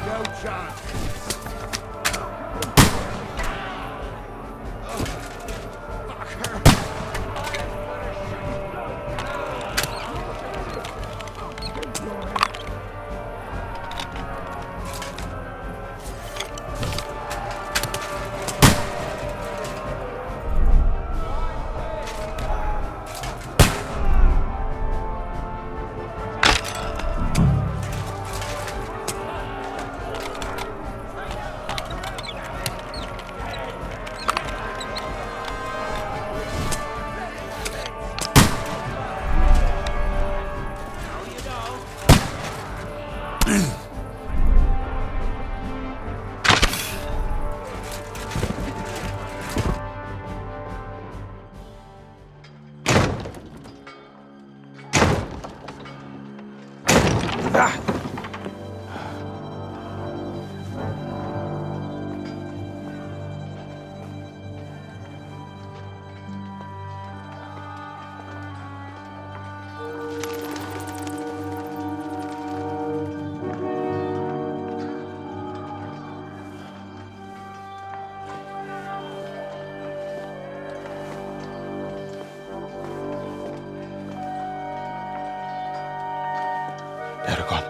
No chance! Eragon.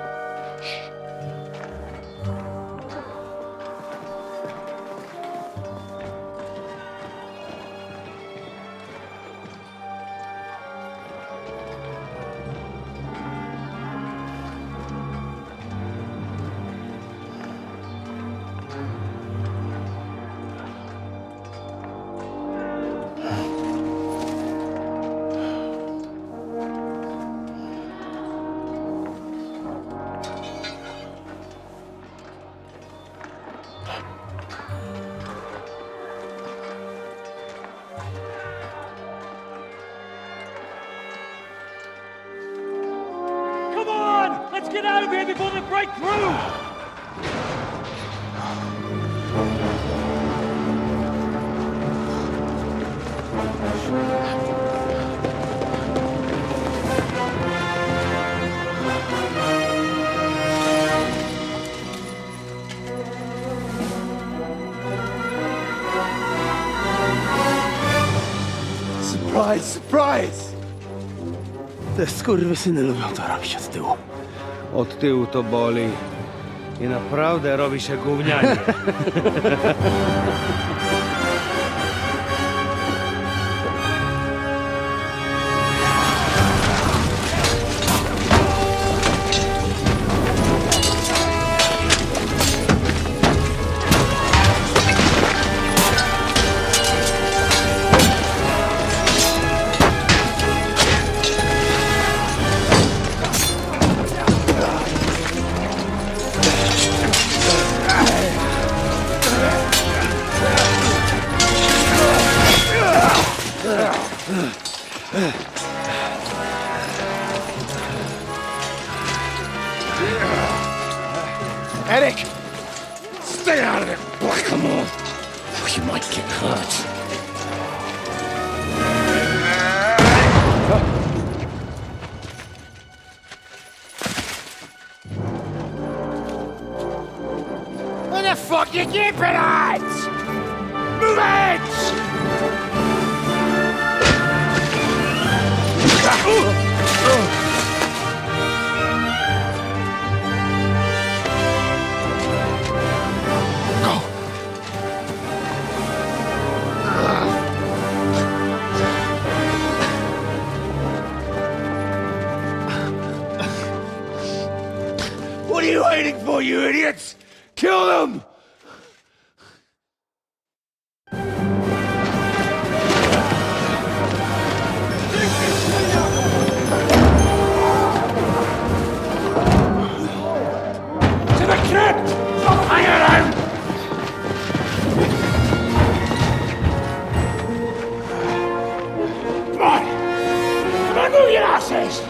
Come on! Let's get out of here before they break through! Sigismund. Surprise, surprise! Te skurwysyny lubią to robić od tyłu. Od tyłu to boli. I naprawdę robi się gównianie. Eric! Stay out of it, blackamoor! Or you might get hurt. What the fuck you keeping at? Move it! What are you waiting for, you idiots? Kill them! To the crypt! Hang around! Come on! Come on, move your asses!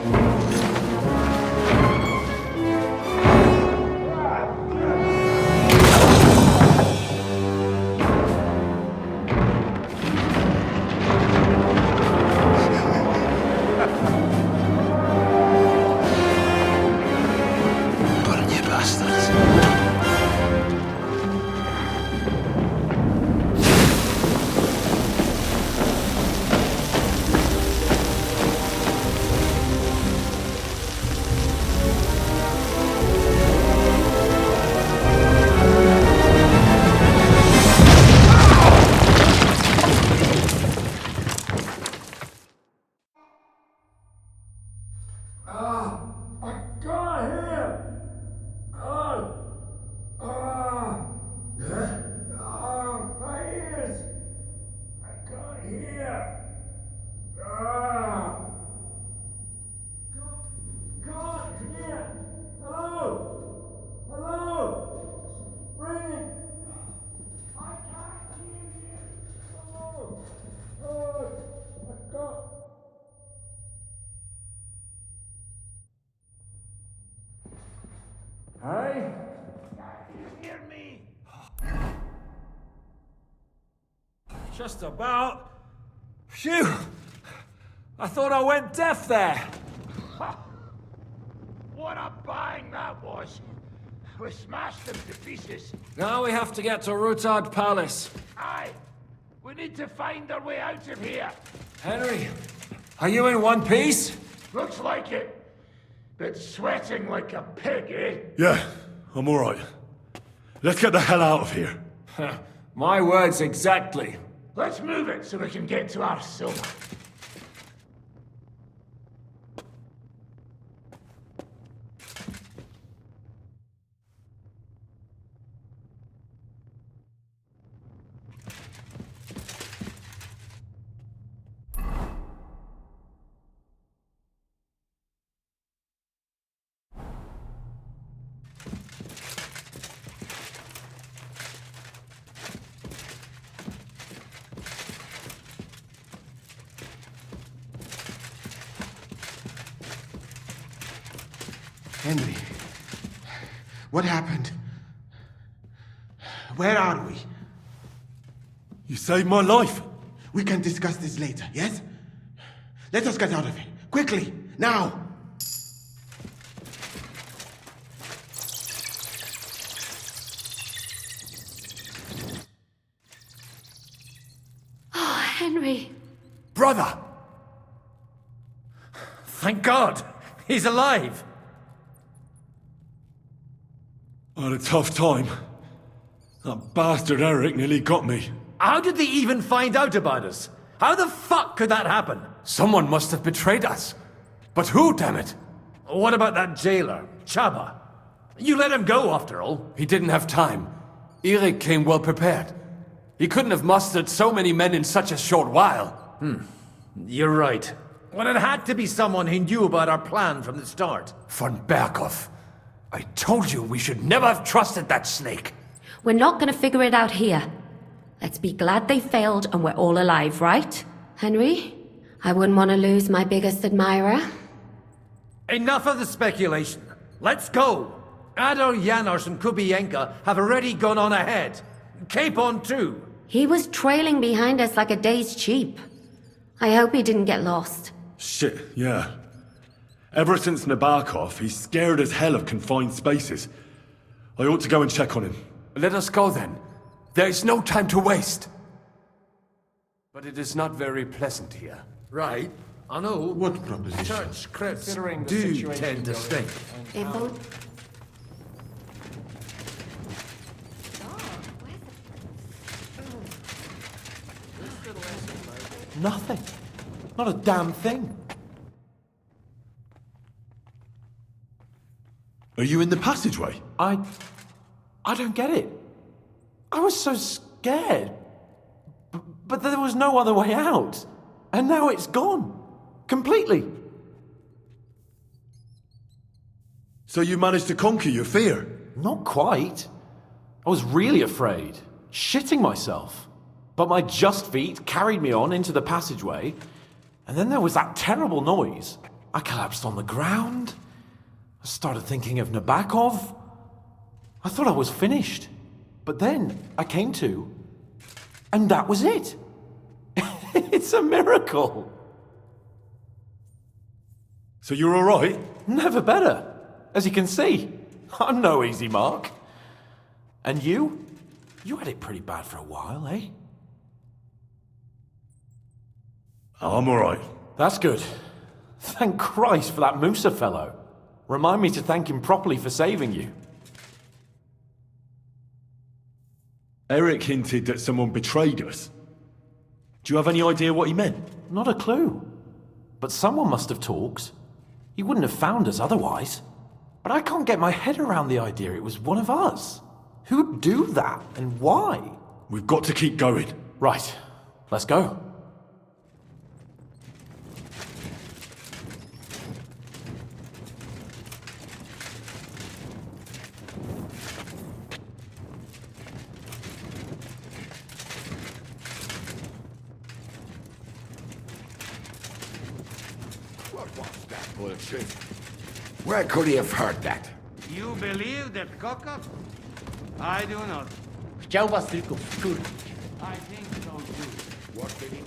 Hey? Can you hear me? Just about. Phew! I thought I went deaf there. What a bang that was! We smashed them to pieces. Now we have to get to Rutard Palace. Aye! We need to find our way out of here. Henry, are you in one piece? Looks like it. But sweating like a pig, eh? Yeah, I'm alright. Let's get the hell out of here. My words exactly. Let's move it so we can get to our silver. Henry, what happened? Where are we? You saved my life. We can discuss this later, yes? Let us get out of here. Quickly, now! Oh, Henry. Brother, Thank God! He's alive! I had a tough time. That bastard Eric nearly got me. How did they even find out about us? How the fuck could that happen? Someone must have betrayed us. But who, damn it? What about that jailer, Chaba? You let him go, after all. He didn't have time. Eric came well prepared. He couldn't have mustered so many men in such a short while. You're right. Well, it had to be someone who knew about our plan from the start. Von Berkhoff. I told you we should never have trusted that snake. We're not gonna figure it out here. Let's be glad they failed and we're all alive, right? Henry? I wouldn't want to lose my biggest admirer. Enough of the speculation. Let's go. Adol, Janosch, and Kubienka have already gone on ahead. Capon too. He was trailing behind us like a day's sheep. I hope he didn't get lost. Shit, yeah. Ever since Nabokov, he's scared as hell of confined spaces. I ought to go and check on him. Let us go then. There is no time to waste. But it is not very pleasant here. Right. I know. What proposition? Church crypts Considering the do situation tend to going stink. It won't... Nothing. Not a damn thing. Are you in the passageway? I don't get it. I was so scared. But there was no other way out. And now it's gone. Completely. So you managed to conquer your fear? Not quite. I was really afraid. Shitting myself. But my just feet carried me on into the passageway. And then there was that terrible noise. I collapsed on the ground. I started thinking of Nabokov. I thought I was finished. But then I came to, and that was it. It's a miracle. So you're all right? Never better. As you can see, I'm no easy mark. And you? You had it pretty bad for a while, eh? I'm all right. That's good. Thank Christ for that Musa fellow. Remind me to thank him properly for saving you. Eric hinted that someone betrayed us. Do you have any idea what he meant? Not a clue. But someone must have talked. He wouldn't have found us otherwise. But I can't get my head around the idea it was one of us. Who'd do that, and why? We've got to keep going. Right. Let's go. What was that bullshit? Where could he have heard that? You believe that cock-up? I do not. Chciał was tylko wkurwić. I think so too. What did he...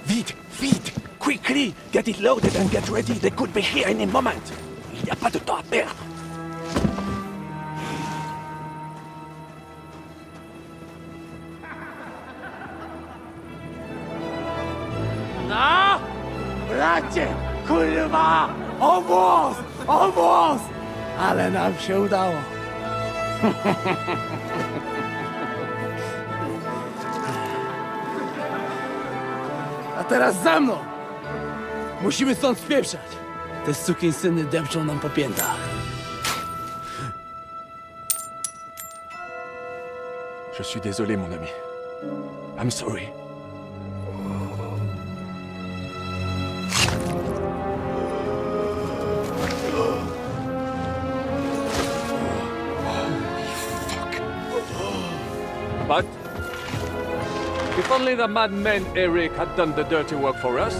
Vite! Quickly! Get it loaded and get ready. They could be here any moment. Il n'y a pas de temps à perdre. No! Bracie! Kurwa! Almost! Almost! Ale nam się udało. A teraz za mną! Musimy stąd spieprzać. Te sukinsyny depczą nam po piętach. Je suis désolé, mon ami. I'm sorry. But if only the madman Eric had done the dirty work for us,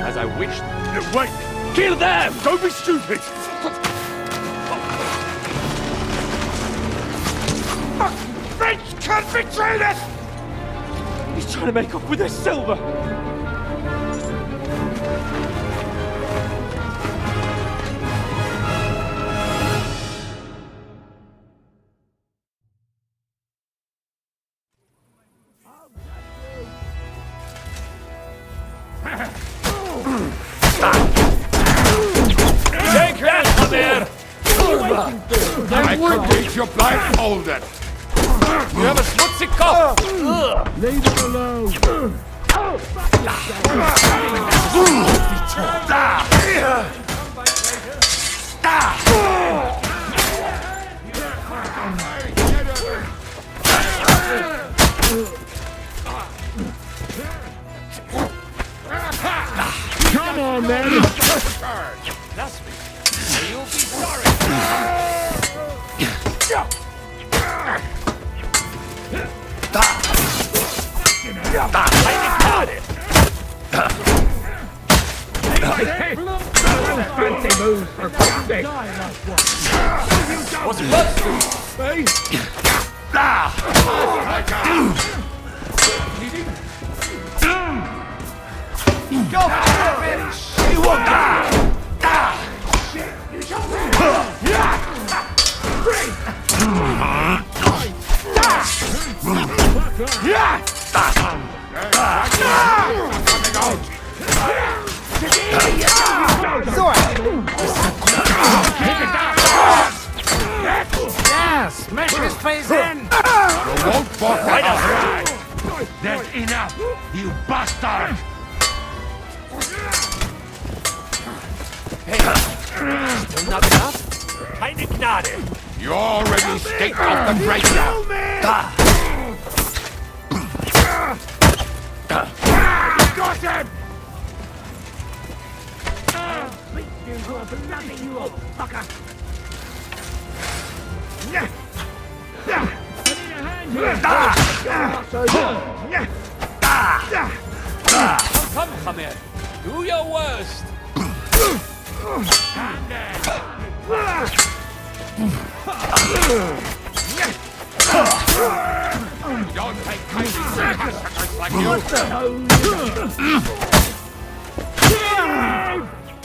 as I wished. Wait! Kill them! Don't be stupid! can't betray this! He's trying to make up with his silver! Take that, come here! I could reach you blindfolded! You have a smutsy cough! Leave it alone! Come on, man! That's me. You'll be sorry. Fancy moves for fuck's What's first? Go for it! You won't die! Yeah, smash his face in! You won't forfeit us! That's enough, you bastard! Still not enough? Keine Gnade! You already staked out the graveyard! Got him! You are bloody, you old fucker! Come here. Do your worst. Stand there. You don't take kindly to customers like you!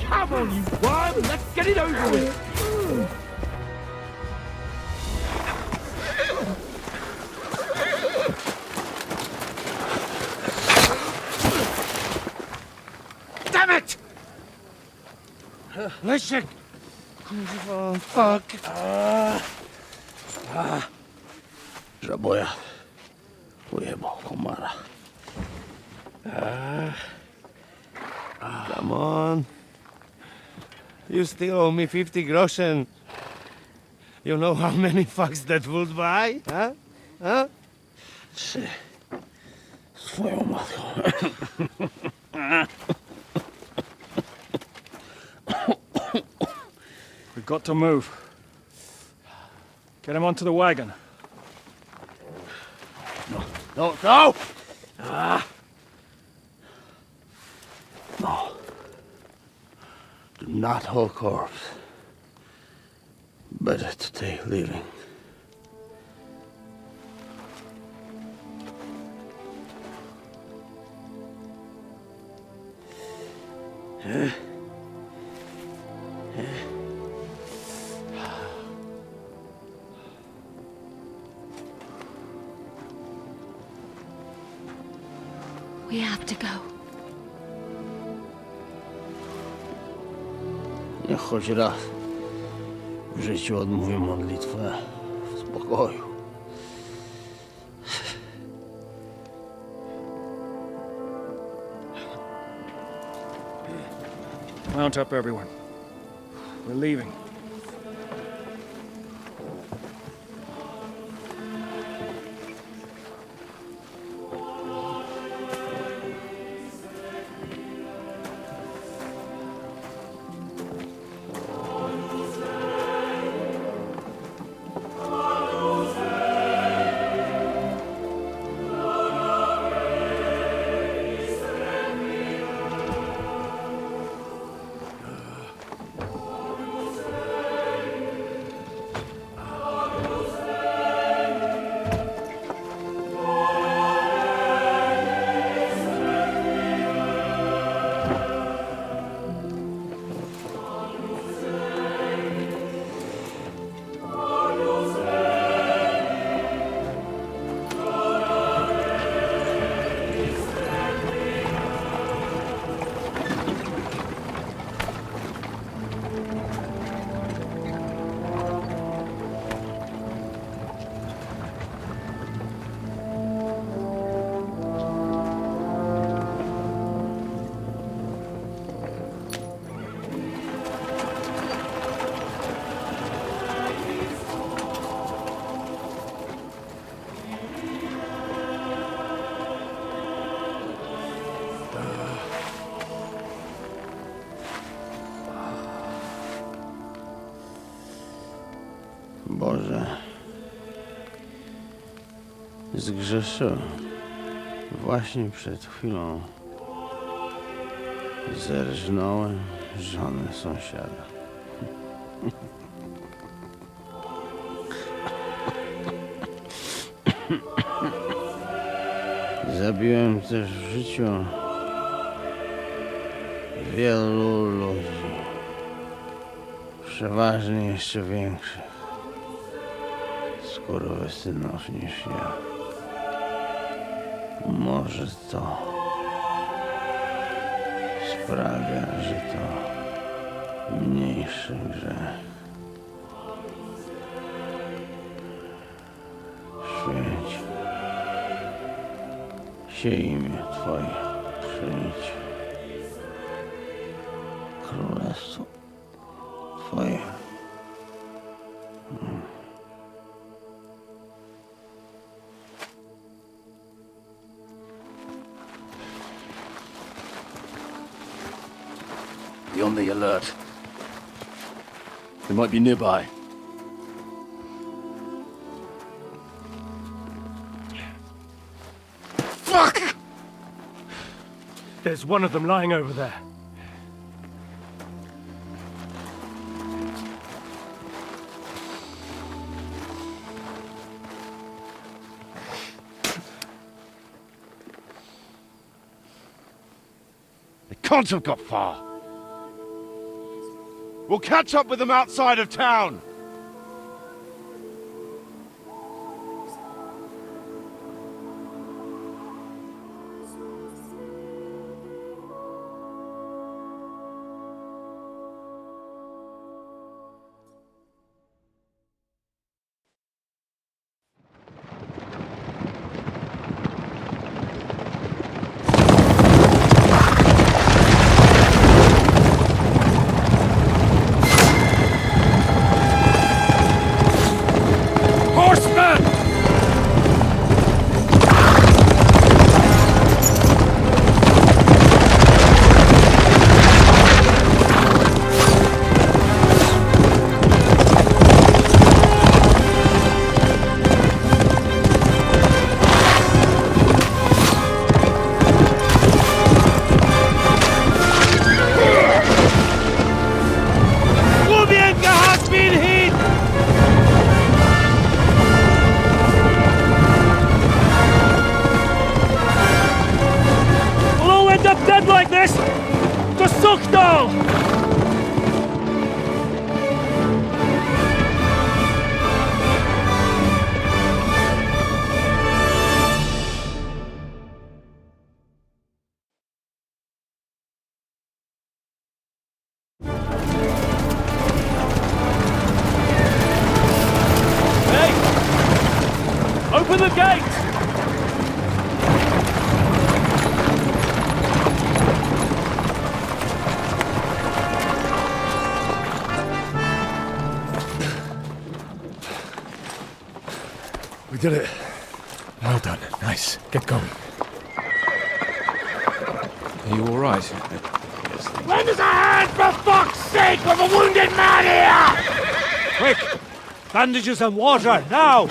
Come on, you worm! Let's get it over with! Damn it! Leszek! Oh, fuck. Żaboja. Ujebał komara. Come on. You still owe me 50 groschen. You know how many fucks that would buy? Huh? Huh? Swoją matką. We've got to move. Get him onto the wagon. No, no! No. Do not hold corpse. Better to take living. We have to go. Niech choć raz w życiu odmówię modlitwę w spokoju. Mount up, everyone. We're leaving. Boże, zgrzeszyłem. Właśnie przed chwilą zerżnąłem żonę sąsiada. Zabiłem też w życiu wielu ludzi, przeważnie jeszcze większych skurwysynów niż ja. Może to sprawia, że to mniejszy grzech. Święć się imię Twoje, przyjdź królestwo Twoje. Be on the alert. They might be nearby. Fuck! There's one of them lying over there. They can't have got far. We'll catch up with them outside of town. Open the gate! We did it. Well done. Nice. Get going. Are you all right? Lend us a hand, for fuck's sake! We've a wounded man here! Quick! Bandages and water, now!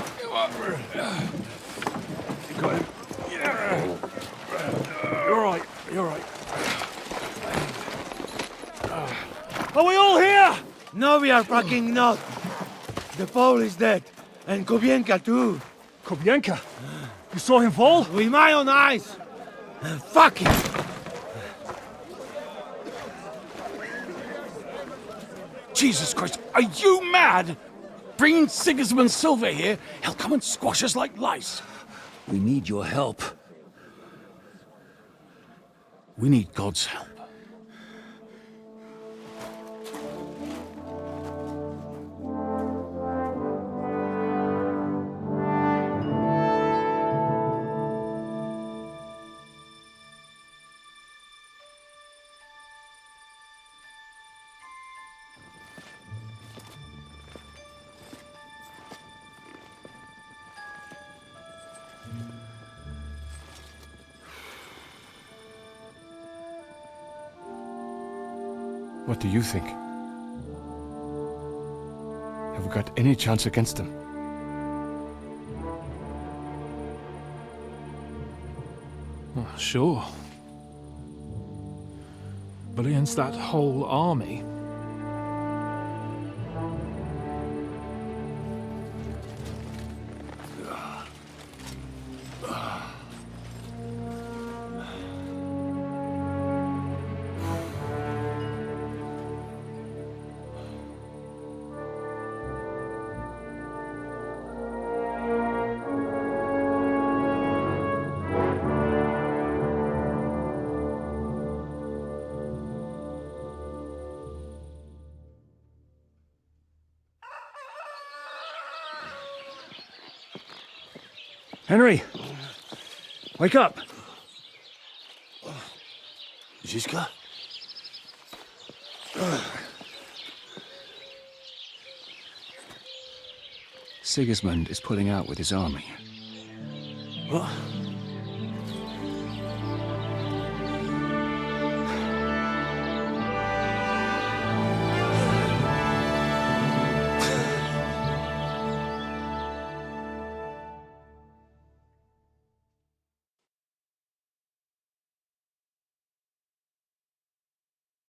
You're right, you're right. Are we all here? No, we are fucking not. The Pole is dead. And Kobienka too. Kobienka? You saw him fall? With my own eyes. Fuck him. Jesus Christ, are you mad? Bringing Sigismund Silver here, he'll come and squash us like lice. We need your help. We need God's help. What do you think? Have we got any chance against them? Oh, sure. But against that whole army... Henry! Wake up! Zizka? Sigismund is pulling out with his army. What?